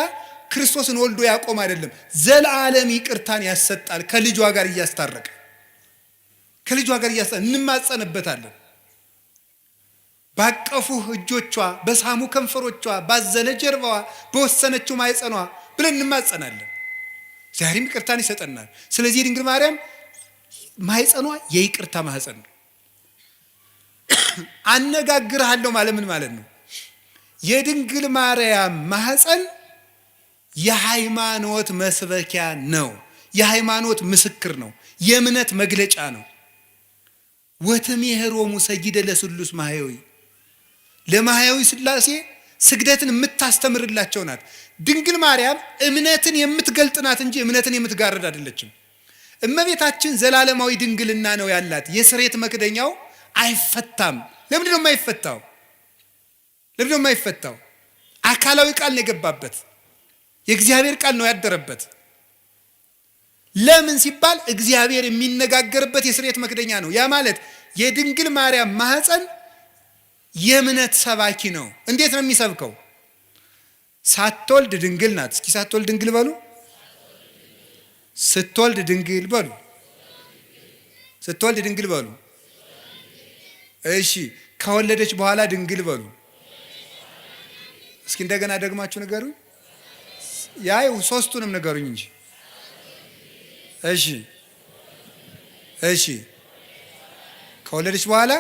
ክርስቶስን ወልዶ ያቆም አይደለም፣ ዘላለም ይቅርታን ያሰጣል። ከልጇ ጋር እያስታረቀ እንማጸንበታለን። ባቀፉ እጆቿ፣ በሳሙ ከንፈሮቿ፣ ባዘለ ጀርባዋ፣ በወሰነችው ማኅፀኗ ብለን እንማጸናለን። ዛሬም ይቅርታን ይሰጠናል። ስለዚህ ድንግል ማርያም ማኅፀኗ የይቅርታ ማኅፀን ነው። አነጋግርሃለሁ ማለት ምን ማለት ነው? የድንግል ማርያም ማኅፀን የሃይማኖት መስበኪያ ነው። የሃይማኖት ምስክር ነው። የእምነት መግለጫ ነው። ወትሜህሮሙ ሰጊደ ለስሉስ ማህያዊ ለማህያዊ ሥላሴ ስግደትን የምታስተምርላቸው ናት። ድንግል ማርያም እምነትን የምትገልጥ ናት እንጂ እምነትን የምትጋርድ አይደለችም። እመቤታችን ዘላለማዊ ድንግልና ነው ያላት። የስሬት መክደኛው አይፈታም። ለምንድን ነው የማይፈታው? አካላዊ ቃል ነው የገባበት። የእግዚአብሔር ቃል ነው ያደረበት። ለምን ሲባል እግዚአብሔር የሚነጋገርበት የስሬት መክደኛ ነው። ያ ማለት የድንግል ማርያም ማህፀን የእምነት ሰባኪ ነው። እንዴት ነው የሚሰብከው? ሳትወልድ ድንግል ናት። እስኪ ሳትወልድ ድንግል በሉ። ስትወልድ ድንግል በሉ። ስትወልድ ድንግል በሉ። እሺ፣ ከወለደች በኋላ ድንግል በሉ። እስኪ እንደገና ደግማችሁ ንገሩኝ። ያው ሶስቱንም ንገሩኝ እንጂ። እሺ፣ ከወለደች በኋላ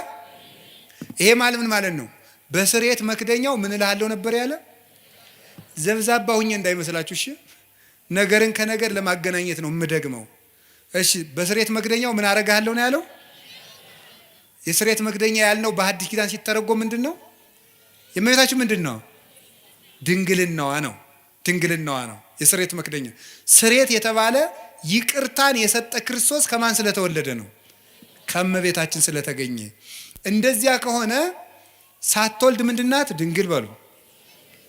ይሄ ማለት ምን ማለት ነው? በስርየት መክደኛው ምን እልሃለሁ ነበር ያለ? ዘብዛባ ሁኜ እንዳይመስላችሁ እሺ። ነገርን ከነገር ለማገናኘት ነው የምደግመው። እሺ፣ በስርየት መክደኛው ምን አረጋለሁ ነው ያለው? የስርየት መክደኛ ያልነው በሐዲስ ኪዳን ሲተረጎም ምንድን ነው? የእመቤታችን ምንድን ነው? ድንግልናዋ ነው። ድንግልናዋ ነው የስርየት መክደኛ። ስርየት የተባለ ይቅርታን የሰጠ ክርስቶስ ከማን ስለተወለደ ነው? ከእመቤታችን ስለተገኘ። እንደዚያ ከሆነ ሳትወልድ ምንድናት? ድንግል በሉ።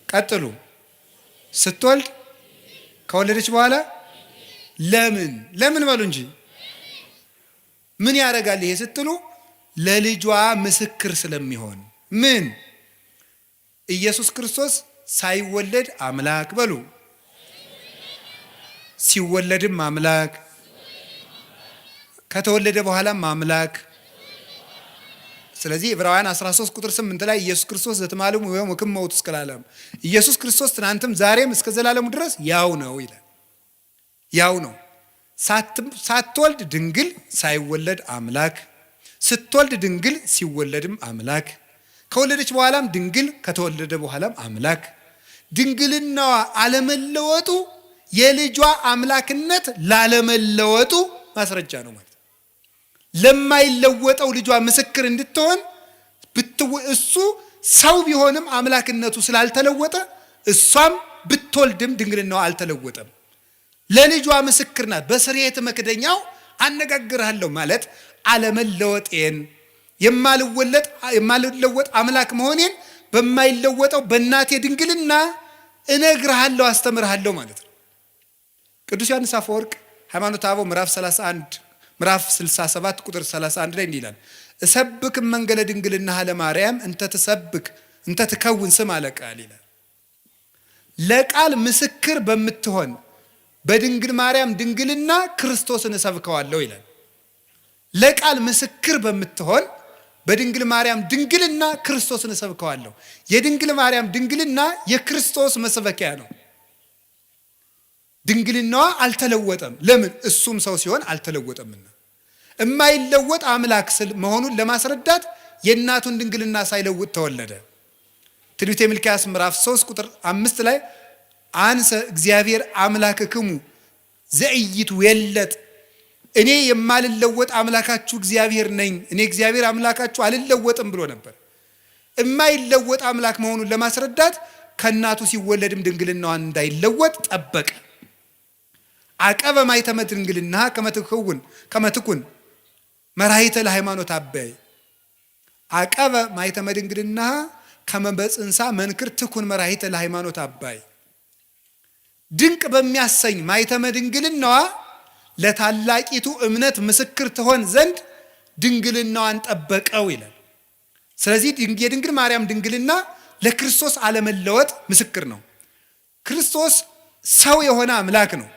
ቀጥሉ። ስትወልድ፣ ከወለደች በኋላ ለምን በሉ እንጂ። ምን ያደርጋል ይሄ ስትሉ፣ ለልጇ ምስክር ስለሚሆን። ምን? ኢየሱስ ክርስቶስ ሳይወለድ አምላክ በሉ፣ ሲወለድም አምላክ፣ ከተወለደ በኋላም አምላክ። ስለዚህ ዕብራውያን 13 ቁጥር 8 ላይ ኢየሱስ ክርስቶስ ዘተማለሙ ወይም ወክመውት እስከ ለዓለም፣ ኢየሱስ ክርስቶስ ትናንትም ዛሬም እስከ ዘላለሙ ድረስ ያው ነው ይላል። ያው ነው። ሳትወልድ ድንግል፣ ሳይወለድ አምላክ፣ ስትወልድ ድንግል፣ ሲወለድም አምላክ፣ ከወለደች በኋላም ድንግል፣ ከተወለደ በኋላም አምላክ። ድንግልናዋ አለመለወጡ የልጇ አምላክነት ላለመለወጡ ማስረጃ ነው ማለት። ለማይለወጠው ልጇ ምስክር እንድትሆን እሱ ሰው ቢሆንም አምላክነቱ ስላልተለወጠ እሷም ብትወልድም ድንግልናዋ አልተለወጠም። ለልጇ ምስክር ናት። በስርየት መክደኛው አነጋግርሃለሁ ማለት አለመለወጤን፣ የማልለወጥ አምላክ መሆኔን በማይለወጠው በእናቴ ድንግልና እነግርሃለሁ፣ አስተምርሃለሁ ማለት ነው። ቅዱስ ዮሐንስ አፈወርቅ ሃይማኖተ አበው ምዕራፍ 67 ቁጥር 31 ላይ እንዲህ ይላል፣ እሰብክ መንገለ ድንግልና ለማርያም እንተ ትከውን ስም አለቃል ይላል። ለቃል ምስክር በምትሆን በድንግል ማርያም ድንግልና ክርስቶስን እሰብከዋለሁ ይላል። ለቃል ምስክር በምትሆን በድንግል ማርያም ድንግልና ክርስቶስን እሰብከዋለሁ። የድንግል ማርያም ድንግልና የክርስቶስ መስበኪያ ነው። ድንግልናዋ አልተለወጠም። ለምን? እሱም ሰው ሲሆን አልተለወጠምና። የማይለወጥ አምላክ መሆኑን ለማስረዳት የእናቱን ድንግልና ሳይለውጥ ተወለደ። ትንቢተ ሚልክያስ ምዕራፍ 3 ቁጥር 5 ላይ አንሰ እግዚአብሔር አምላክክሙ ዘኢይትዌለጥ፣ እኔ የማልለወጥ አምላካችሁ እግዚአብሔር ነኝ፣ እኔ እግዚአብሔር አምላካችሁ አልለወጥም ብሎ ነበር። የማይለወጥ አምላክ መሆኑን ለማስረዳት ከእናቱ ሲወለድም ድንግልናዋን እንዳይለወጥ ጠበቀ። አቀበ ማኅተመ ድንግልና ከመትኩን መራሒተ ለሃይማኖት አበይ፣ አቀበ ማኅተመ ድንግልና ከመበጽንሳ መንክር ትኩን መራሒተ ለሃይማኖት አባይ። ድንቅ በሚያሰኝ ማኅተመ ድንግልናዋ ለታላቂቱ እምነት ምስክር ትሆን ዘንድ ድንግልናዋን ጠበቀው ይላል። ስለዚህ የድንግል ማርያም ድንግልና ለክርስቶስ አለመለወጥ ምስክር ነው። ክርስቶስ ሰው የሆነ አምላክ ነው።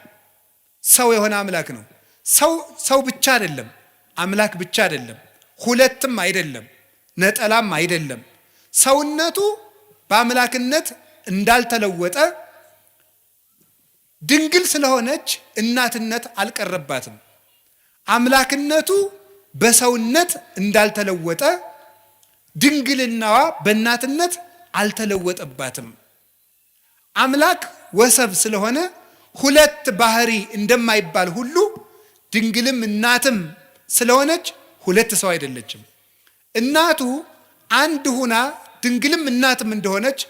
ሰው የሆነ አምላክ ነው። ሰው ብቻ አይደለም፣ አምላክ ብቻ አይደለም፣ ሁለትም አይደለም፣ ነጠላም አይደለም። ሰውነቱ በአምላክነት እንዳልተለወጠ ድንግል ስለሆነች እናትነት አልቀረባትም። አምላክነቱ በሰውነት እንዳልተለወጠ ድንግልናዋ በእናትነት አልተለወጠባትም። አምላክ ወሰብ ስለሆነ ሁለት ባህሪ እንደማይባል ሁሉ ድንግልም እናትም ስለሆነች ሁለት ሰው አይደለችም። እናቱ አንድ ሁና ድንግልም እናትም እንደሆነች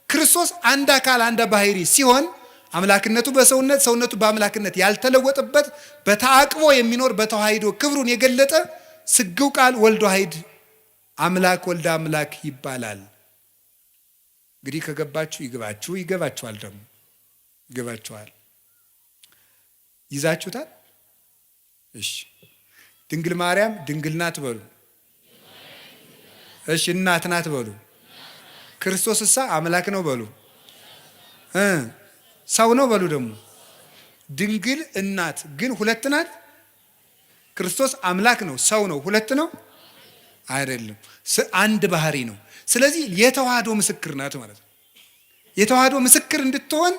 ክርስቶስ አንድ አካል አንድ ባህሪ ሲሆን አምላክነቱ በሰውነት ሰውነቱ በአምላክነት ያልተለወጠበት በተአቅቦ የሚኖር በተዋሂዶ ክብሩን የገለጠ ስግው ቃል ወልድ ዋሕድ አምላክ ወልደ አምላክ ይባላል። እንግዲህ ከገባችሁ ይግባችሁ፣ ይገባችኋል፣ ደግሞ ይገባችኋል። ይዛችሁታል? እሺ። ድንግል ማርያም ድንግል ናት በሉ። እሺ። እናት ናት በሉ። ክርስቶስሳ አምላክ ነው በሉ። ሰው ነው በሉ። ደግሞ ድንግል እናት ግን ሁለት ናት። ክርስቶስ አምላክ ነው፣ ሰው ነው፣ ሁለት ነው አይደለም፣ አንድ ባህሪ ነው። ስለዚህ የተዋህዶ ምስክር ናት ማለት ነው። የተዋህዶ ምስክር እንድትሆን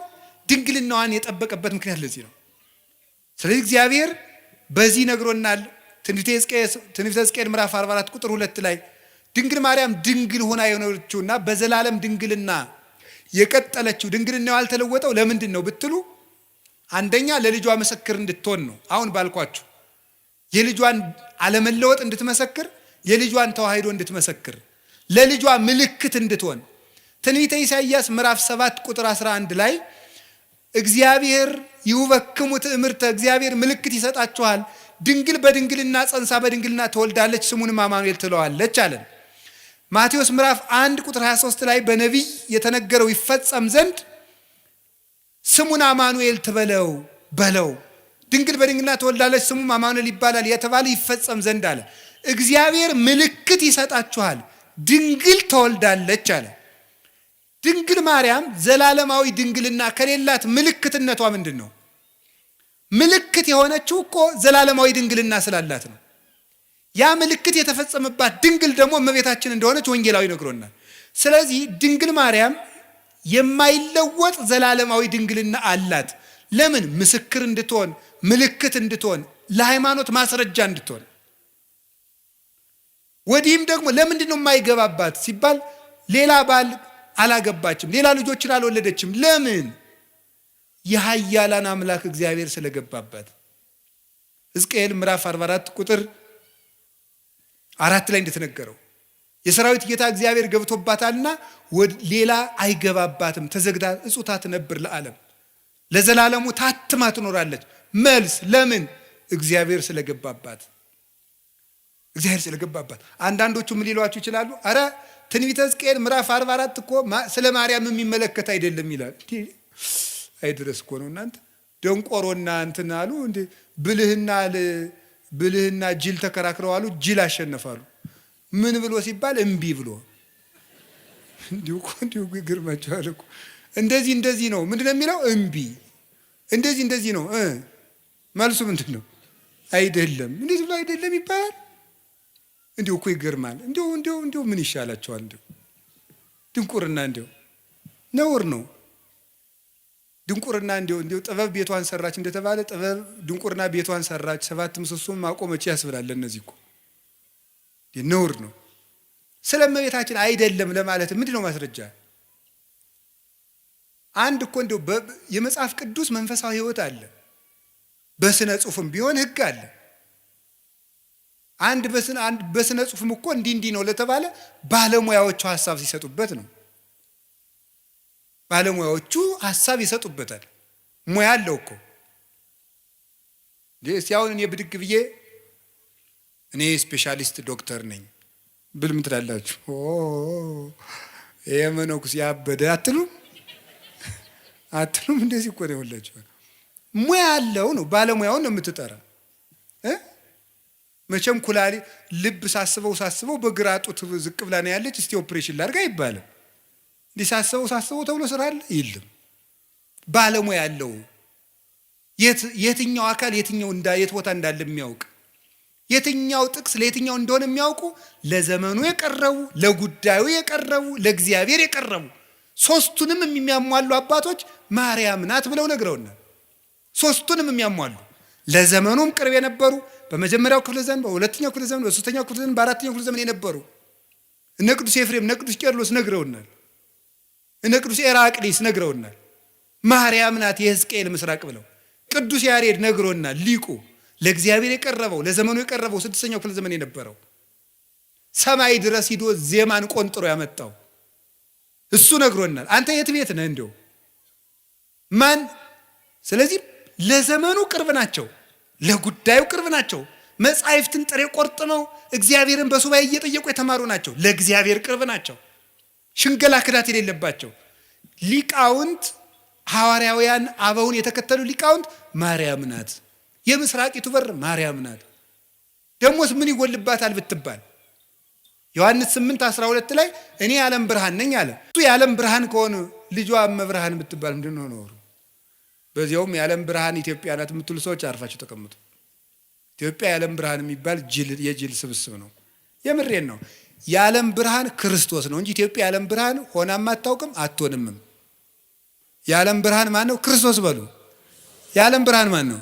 ድንግልናዋን የጠበቀበት ምክንያት ለዚህ ነው። ስለዚህ እግዚአብሔር በዚህ ነግሮናል። ትንቢተ ሕዝቅኤል ምዕራፍ 44 ቁጥር 2 ላይ ድንግል ማርያም ድንግል ሆና የሆነችውና በዘላለም ድንግልና የቀጠለችው ድንግልናው ያልተለወጠው ለምንድን ነው ብትሉ፣ አንደኛ ለልጇ ምስክር እንድትሆን ነው። አሁን ባልኳችሁ የልጇን አለመለወጥ እንድትመሰክር፣ የልጇን ተዋህዶ እንድትመሰክር፣ ለልጇ ምልክት እንድትሆን። ትንቢተ ኢሳይያስ ምዕራፍ 7 ቁጥር 11 ላይ እግዚአብሔር ይውበክሙ ትእምርተ፣ እግዚአብሔር ምልክት ይሰጣችኋል፣ ድንግል በድንግልና ጸንሳ በድንግልና ትወልዳለች፣ ስሙንም አማኑኤል ትለዋለች አለን። ማቴዎስ ምዕራፍ 1 ቁጥር 23 ላይ በነቢይ የተነገረው ይፈጸም ዘንድ ስሙን አማኑኤል ትበለው በለው፣ ድንግል በድንግልና ትወልዳለች፣ ስሙም አማኑኤል ይባላል የተባለ ይፈጸም ዘንድ አለ። እግዚአብሔር ምልክት ይሰጣችኋል፣ ድንግል ትወልዳለች አለ። ድንግል ማርያም ዘላለማዊ ድንግልና ከሌላት ምልክትነቷ ምንድን ነው? ምልክት የሆነችው እኮ ዘላለማዊ ድንግልና ስላላት ነው። ያ ምልክት የተፈጸመባት ድንግል ደግሞ እመቤታችን እንደሆነች ወንጌላዊ ነግሮናል። ስለዚህ ድንግል ማርያም የማይለወጥ ዘላለማዊ ድንግልና አላት። ለምን? ምስክር እንድትሆን፣ ምልክት እንድትሆን፣ ለሃይማኖት ማስረጃ እንድትሆን። ወዲህም ደግሞ ለምንድን ነው የማይገባባት ሲባል ሌላ ባል አላገባችም፣ ሌላ ልጆችን አልወለደችም። ለምን? የኃያላን አምላክ እግዚአብሔር ስለገባባት። ሕዝቅኤል ምዕራፍ 44 ቁጥር 4 ላይ እንደተነገረው የሰራዊት ጌታ እግዚአብሔር ገብቶባታልና ሌላ አይገባባትም፣ ተዘግታ እጹታ ትነብር ለዓለም፣ ለዘላለሙ ታትማ ትኖራለች። መልስ ለምን? እግዚአብሔር ስለገባባት። እግዚአብሔር ስለገባባት። አንዳንዶቹ ምን ሊሏችሁ ይችላሉ? አረ ትንቢተ ሕዝቅኤል ምዕራፍ 44 እኮ ስለ ማርያም የሚመለከት አይደለም ይላል። አይድረስ እኮ ነው እናንተ። ደንቆሮና እንትን አሉ እንዴ፣ ብልህና ጅል ተከራክረው አሉ፣ ጅል አሸነፋሉ። ምን ብሎ ሲባል እምቢ ብሎ። እንዲሁ ግርማቸዋል እኮ። እንደዚህ ነው። ምንድን ነው የሚለው? እምቢ። እንደዚህ ነው። መልሱ ምንድን ነው? አይደለም። እንዴት ብሎ አይደለም ይባላል? እንዲሁ እኮ ይገርማል። እንዲሁ ምን ይሻላቸዋል? እንዲሁ ድንቁርና እንዲሁ ነውር ነው። ድንቁርና እንዲሁ ጥበብ ቤቷን ሰራች እንደተባለ ጥበብ ድንቁርና ቤቷን ሰራች፣ 7 ምሰሶም ማቆመች ያስብላል። እነዚህ እኮ ነውር ነው። ስለ እመቤታችን አይደለም ለማለት ምንድን ነው ማስረጃ? አንድ እኮ እንዲሁ የመጽሐፍ ቅዱስ መንፈሳዊ ሕይወት አለ። በስነ ጽሑፍም ቢሆን ሕግ አለ። አንድ በስነ ጽሑፍም እኮ እንዲህ ነው ለተባለ ባለሙያዎቹ ሀሳብ ሲሰጡበት ነው። ባለሙያዎቹ ሀሳብ ይሰጡበታል። ሙያ አለው እኮ። እስቲ አሁን እኔ ብድግ ብዬ እኔ ስፔሻሊስት ዶክተር ነኝ ብል ምን ትላላችሁ? ይሄ መነኩስ ያበደ አትሉም? እንደዚህ እኮ ነው ያላችሁ። ሙያ አለው ነው። ባለሙያውን ነው የምትጠራ። መቼም ኩላሊት ልብ ሳስበው በግራ ጡት ዝቅ ብላ ነው ያለች፣ እስቲ ኦፕሬሽን ላድርግ አይባልም። እንዲህ ሳስበው ተብሎ ስራ አለ የለም። ባለሙያ ያለው የትኛው አካል የት ቦታ እንዳለ የሚያውቅ፣ የትኛው ጥቅስ ለየትኛው እንደሆነ የሚያውቁ፣ ለዘመኑ የቀረቡ፣ ለጉዳዩ የቀረቡ፣ ለእግዚአብሔር የቀረቡ ሶስቱንም የሚያሟሉ አባቶች ማርያም ናት ብለው ነግረውናል። ሶስቱንም የሚያሟሉ ለዘመኑም ቅርብ የነበሩ፣ በመጀመሪያው ክፍለ ዘመን፣ በሁለተኛው ክፍለ ዘመን፣ በሶስተኛው ክፍለ ዘመን፣ በአራተኛው ክፍለ ዘመን የነበሩ እነ ቅዱስ ኤፍሬም፣ እነ ቅዱስ ቄርሎስ ነግረውናል። እነ ቅዱስ ኤራቅሊስ ነግረውናል። ማርያም ናት የሕዝቅኤል ምስራቅ ብለው ቅዱስ ያሬድ ነግሮናል። ሊቁ ለእግዚአብሔር የቀረበው ለዘመኑ የቀረበው 6ኛው ክፍለ ዘመን የነበረው ሰማይ ድረስ ሂዶ ዜማን ቆንጥሮ ያመጣው እሱ ነግሮናል። አንተ የት ቤት ነህ? እንደው ማን ስለዚህ ለዘመኑ ቅርብ ናቸው፣ ለጉዳዩ ቅርብ ናቸው። መጻሕፍትን ጥሬ ቆርጥመው እግዚአብሔርን በሱባኤ እየጠየቁ የተማሩ ናቸው። ለእግዚአብሔር ቅርብ ናቸው። ሽንገላ ክዳት የሌለባቸው ሊቃውንት፣ ሐዋርያውያን አበውን የተከተሉ ሊቃውንት ማርያም ናት። የምስራቂቱ በር ማርያም ናት። ደሞስ ምን ይጎልባታል ብትባል ዮሐንስ 8:12 ላይ እኔ የዓለም ብርሃን ነኝ አለ። እሱ የዓለም ብርሃን ከሆነ ልጇ እመብርሃን ብትባል ምንድን ነው ኖሩ? በዚያውም የዓለም ብርሃን ኢትዮጵያ ናት የምትሉ ሰዎች አርፋችሁ ተቀምጡ። ኢትዮጵያ የዓለም ብርሃን የሚባል የጅል ስብስብ ነው። የምሬን ነው። የዓለም ብርሃን ክርስቶስ ነው እንጂ ኢትዮጵያ የዓለም ብርሃን ሆናም አታውቅም አትሆንምም። የዓለም ብርሃን ማን ነው? ክርስቶስ በሉ። የዓለም ብርሃን ማን ነው?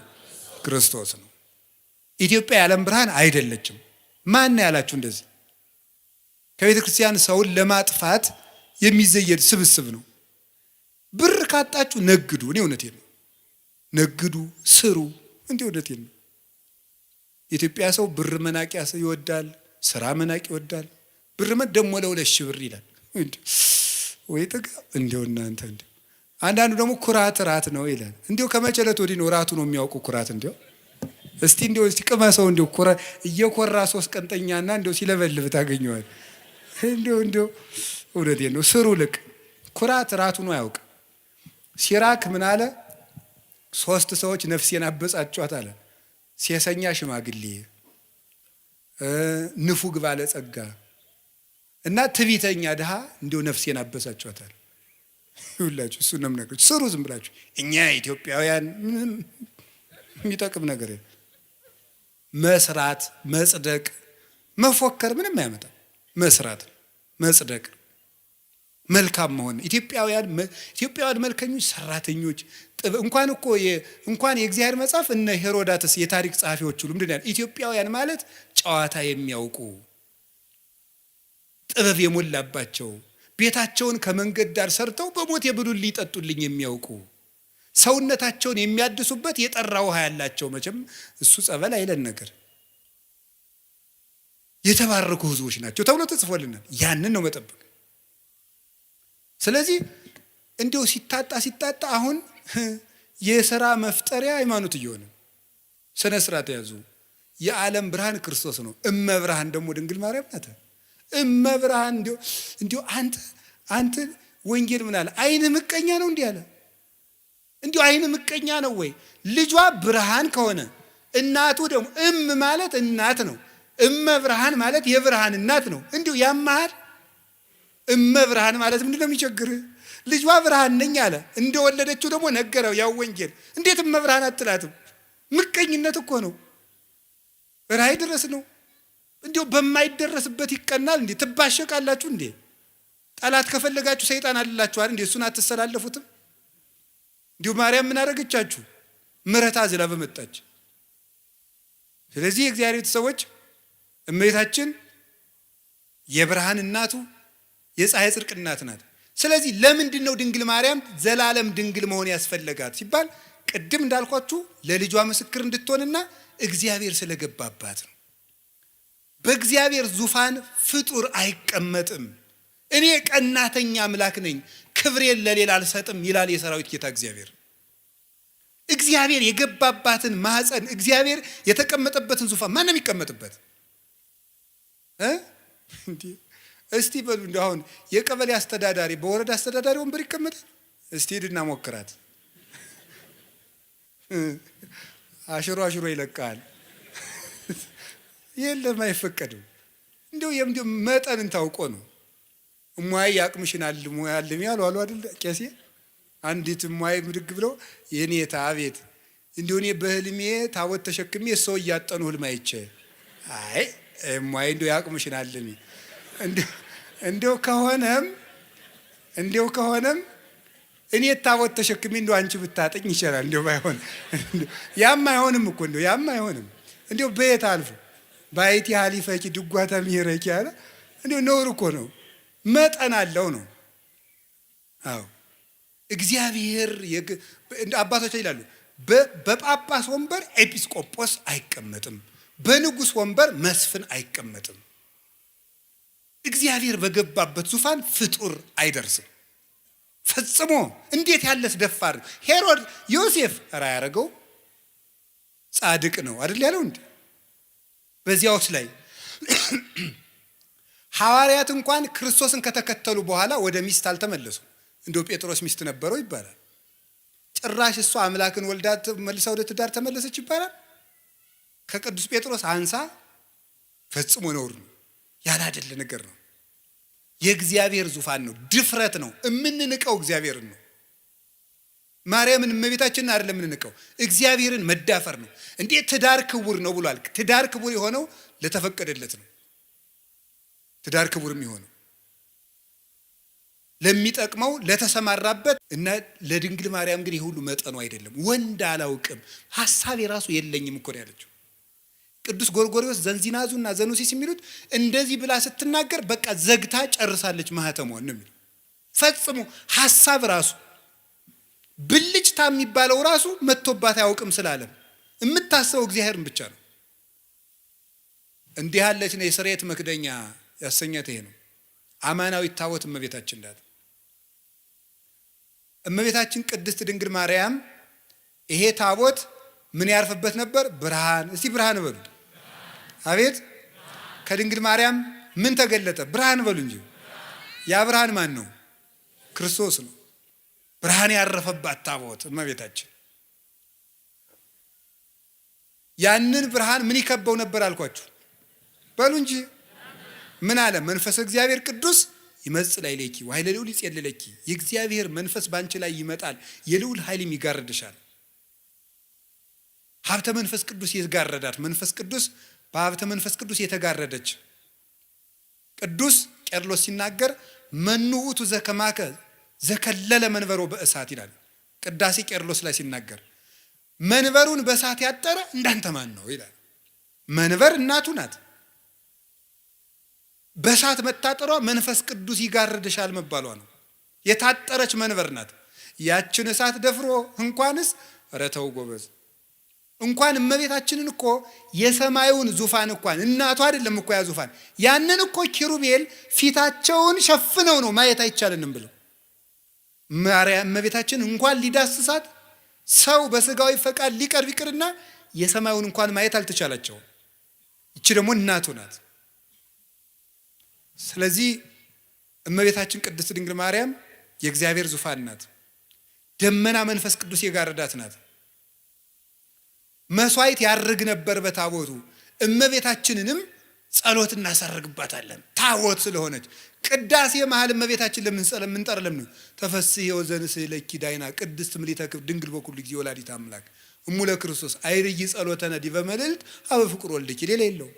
ክርስቶስ ነው። ኢትዮጵያ የዓለም ብርሃን አይደለችም። ማን ነው ያላችሁ እንደዚህ? ከቤተ ክርስቲያን ሰውን ለማጥፋት የሚዘየድ ስብስብ ነው። ብር ካጣችሁ ነግዱ። እኔ እውነቴን ነው። ነግዱ፣ ስሩ። እንዲህ እውነቴን ነው። የኢትዮጵያ ሰው ብር መናቅ ይወዳል፣ ስራ መናቅ ይወዳል። ብር ደግሞ ለ2,000 ብር ይላል። ወይ ጥጋ እንዲው እናንተ እንዲው አንዳንዱ ደግሞ ኩራት ራት ነው ይላል። እንዲው ከመቸለት ወዲህ ነው ራቱ ነው የሚያውቁ ኩራት። እንዲው እስቲ ቅመሰው እንዲው እየኮራ 3 ቀንጠኛና እንዲው ሲለበልብ ታገኘዋል። እንዲው እውነቴን ነው። ስሩ ልቅ ኩራት ራቱ ነው ያውቅ። ሲራክ ምን አለ? 3 ሰዎች ነፍሴን አበጻጯት አለ። ሴሰኛ ሽማግሌ፣ ንፉግ ባለጸጋ እና ትዕቢተኛ ድሃ እንዲሁ ነፍሴን አበሳጯታል። ይሁላችሁ እሱ ነው ነገር ስሩ ዝም ብላችሁ። እኛ ኢትዮጵያውያን ምንም የሚጠቅም ነገር መስራት፣ መጽደቅ፣ መፎከር ምንም አያመጣም። መስራት፣ መጽደቅ፣ መልካም መሆን። ኢትዮጵያውያን መልከኞች፣ ሰራተኞች እንኳን የእግዚአብሔር መጽሐፍ እነ ሄሮዳትስ የታሪክ ጸሐፊዎች ሁሉ ምንድን ያለ ኢትዮጵያውያን ማለት ጨዋታ የሚያውቁ ጥበብ የሞላባቸው ቤታቸውን ከመንገድ ዳር ሰርተው በሞት የብሉልኝ ይጠጡልኝ የሚያውቁ ሰውነታቸውን የሚያድሱበት የጠራ ውሃ ያላቸው መቼም እሱ ጸበል አይለን ነገር የተባረኩ ሕዝቦች ናቸው ተብሎ ተጽፎልናል። ያንን ነው መጠበቅ። ስለዚህ እንዲሁ ሲታጣ አሁን የሥራ መፍጠሪያ ሃይማኖት እየሆነ ስነ ስርዓት ያዙ። የዓለም ብርሃን ክርስቶስ ነው። እመብርሃን ደግሞ ድንግል ማርያም ናት። እመብርሃን እንዲሁ አንተ ወንጌል ምን አለ? አይን ምቀኛ ነው እንዲህ አለ። እንዲሁ አይን ምቀኛ ነው ወይ? ልጇ ብርሃን ከሆነ እናቱ ደግሞ ማለት እናት ነው። እመብርሃን ማለት የብርሃን እናት ነው። እንዲሁ ያማሃል። እመብርሃን ማለት ምንድን ነው የሚቸግርህ? ልጇ ብርሃን ነኝ አለ። እንደወለደችው ደግሞ ነገረው ያው ወንጌል። እንዴት እመብርሃን አትላትም? ምቀኝነት እኮ ነው። ራይ ድረስ ነው። እንዲሁ በማይደረስበት ይቀናል እንዴ? ትባሸቃላችሁ እንዴ? ጠላት ከፈለጋችሁ ሰይጣን አልላችሁ አይደል እንዴ? እሱን አትሰላለፉትም? እንዲሁ ማርያም ምን አደረገቻችሁ? ምሕረት አዝላ በመጣች። ስለዚህ የእግዚአብሔር ቤተሰቦች እመቤታችን የብርሃን እናቱ የፀሐይ ጽድቅ እናት ናት። ስለዚህ ለምንድን ነው ድንግል ማርያም ዘላለም ድንግል መሆን ያስፈለጋት ሲባል ቅድም እንዳልኳችሁ ለልጇ ምስክር እንድትሆንና እግዚአብሔር ስለገባባት ነው። በእግዚአብሔር ዙፋን ፍጡር አይቀመጥም። እኔ ቀናተኛ አምላክ ነኝ፣ ክብሬን ለሌላ አልሰጥም ይላል የሰራዊት ጌታ እግዚአብሔር። እግዚአብሔር የገባባትን ማህፀን፣ እግዚአብሔር የተቀመጠበትን ዙፋን ማን ነው የሚቀመጥበት? እስቲ በሉ እንደው አሁን የቀበሌ አስተዳዳሪ በወረዳ አስተዳዳሪ ወንበር ይቀመጣል? እስቲ ሂድና ሞክራት። አሽሮ ይለቃል። የለም አይፈቀድም። እንደው መጠንን ታውቆ ነው። እሟይ ያቅምሽን አልሙ ያልም ያሉ አሉ አይደል ቄሴ። አንዲት እሟይ ምድግ ብለው የኔታ አቤት እንደው እኔ በህልሜ ታቦት ተሸክሜ ሰው እያጠኑ ህልም አይቼ አይ እሟይ እንደው ያቅምሽን አልሚ እንደው ከሆነም እኔ ታቦት ተሸክሜ እንደው አንቺ ብታጠኝ ይችላል። እንደው ባይሆን ያም አይሆንም እኮ እንደው ያም አይሆንም። እንደው በየት አልፎ ባይቲ ሀሊፈቂ ድጓታ ሚሄረቂ ያለ እንደው ነውር እኮ ነው። መጠን አለው ነው። አዎ እግዚአብሔር አባቶች ይላሉ በጳጳስ ወንበር ኤጲስቆጶስ አይቀመጥም፣ በንጉሥ ወንበር መስፍን አይቀመጥም። እግዚአብሔር በገባበት ዙፋን ፍጡር አይደርስም። ፈጽሞ እንዴት ያለስ ደፋር ሄሮድ ዮሴፍ ራ ያረገው ጻድቅ ነው አይደል ያለው እንዴ? በዚያውስ ላይ ሐዋርያት እንኳን ክርስቶስን ከተከተሉ በኋላ ወደ ሚስት አልተመለሱም። እንደው ጴጥሮስ ሚስት ነበረው ይባላል። ጭራሽ እሷ አምላክን ወልዳ መልሳ ወደ ትዳር ተመለሰች ይባላል። ከቅዱስ ጴጥሮስ አንሳ ፈጽሞ ነውር ነው፣ ያላደለ ነገር ነው። የእግዚአብሔር ዙፋን ነው፣ ድፍረት ነው። እምንንቀው እግዚአብሔርን ነው። ማርያምን እመቤታችንን አይደለም የምንንቀው፣ እግዚአብሔርን መዳፈር ነው። እንዴት ትዳር ክቡር ነው ብሏል። ትዳር ክቡር የሆነው ለተፈቀደለት ነው። ትዳር ክቡር የሚሆነው ለሚጠቅመው ለተሰማራበት እና ለድንግል ማርያም ግን ይሁሉ መጠኑ አይደለም። ወንድ አላውቅም ሐሳብ የራሱ የለኝም እኮ ነው ያለችው። ቅዱስ ጎርጎርዮስ ዘንዚናዙና ዘኑሲስ የሚሉት እንደዚህ ብላ ስትናገር በቃ ዘግታ ጨርሳለች ማህተሟን ነው የሚሉት። ፈጽሞ ሐሳብ ራሱ ብልጭታ የሚባለው ራሱ መጥቶባት አያውቅም ስላለም የምታስበው እግዚአብሔርን ብቻ ነው። እንዲህ ያለች ነው የስርየት መክደኛ ያሰኛት ይሄ ነው። አማናዊት ታቦት እመቤታችን ናት። እመቤታችን ቅድስት ድንግል ማርያም ይሄ ታቦት ምን ያርፍበት ነበር? ብርሃን። እስቲ ብርሃን በሉ። አቤት ከድንግል ማርያም ምን ተገለጠ? ብርሃን በሉ እንጂ። ያ ብርሃን ማን ነው? ክርስቶስ ነው። ብርሃን ያረፈባት ታቦት እመቤታችን። ያንን ብርሃን ምን ይከበው ነበር አልኳችሁ? በሉ እንጂ ምን አለ? መንፈስ እግዚአብሔር ቅዱስ ይመጽእ ላዕሌኪ ወኃይለ ልዑል ይጼልለኪ። የእግዚአብሔር መንፈስ ባንቺ ላይ ይመጣል፣ የልዑል ኃይልም ይጋርድሻል። ሀብተ መንፈስ ቅዱስ የተጋረዳት መንፈስ ቅዱስ በሀብተ መንፈስ ቅዱስ የተጋረደች። ቅዱስ ቄርሎስ ሲናገር መኑ ውእቱ ዘከማከ ዘከለለ መንበሮ በእሳት ይላል። ቅዳሴ ቄርሎስ ላይ ሲናገር መንበሩን በእሳት ያጠረ እንዳንተ ማን ነው ይላል። መንበር እናቱ ናት። በእሳት መታጠሯ መንፈስ ቅዱስ ይጋርድሻል መባሏ ነው። የታጠረች መንበር ናት። ያችን እሳት ደፍሮ እንኳንስ ረተው ጎበዝ እንኳን እመቤታችንን እኮ የሰማዩን ዙፋን እንኳን እናቱ አይደለም እኮ ያ ዙፋን ያንን እኮ ኪሩቤል ፊታቸውን ሸፍነው ነው ማየት አይቻልንም ብለው ማርያም እመቤታችን እንኳን ሊዳስሳት ሰው በስጋዊ ፈቃድ ሊቀርብ ይቅርና የሰማዩን እንኳን ማየት አልተቻላቸውም። እቺ ደግሞ እናቱ ናት። ስለዚህ እመቤታችን ቅድስት ድንግል ማርያም የእግዚአብሔር ዙፋን ናት። ደመና መንፈስ ቅዱስ የጋረዳት ናት። መስዋዕት ያርግ ነበር በታቦቱ። እመቤታችንንም ጸሎት እናሳርግባታለን ታቦት ስለሆነች። ቅዳሴ መሃል እመቤታችን ለምን ጠርለም ነው? ተፈስሒ ወዘንሥእ ለኪ ዳይና ቅድስት ምልዕተ ክብር ድንግል በኩሉ ጊዜ ወላዲተ አምላክ እሙ ለክርስቶስ አይርይ ጸሎተነ ዲበ መልዕልት አበ ፍቁር ወልድኪ። ሌላ የለው።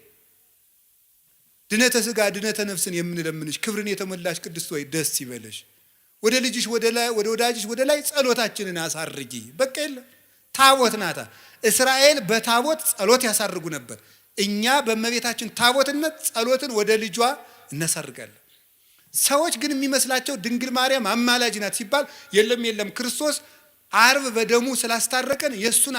ድነተ ሥጋ ድነተ ነፍስን የምንለምንሽ ክብርን የተሞላሽ ቅድስት ወይ ደስ ይበለሽ። ወደ ልጅሽ ወደ ላይ ወደ ወዳጅሽ ወደ ላይ ጸሎታችንን አሳርጊ። በቃ የለም። ታቦት ናታ። እስራኤል በታቦት ጸሎት ያሳርጉ ነበር። እኛ በእመቤታችን ታቦትነት ጸሎትን ወደ ልጇ እናሳርጋለን። ሰዎች ግን የሚመስላቸው ድንግል ማርያም አማላጅ ናት ሲባል የለም ክርስቶስ ዓርብ በደሙ ስላስታረቀን የእሱን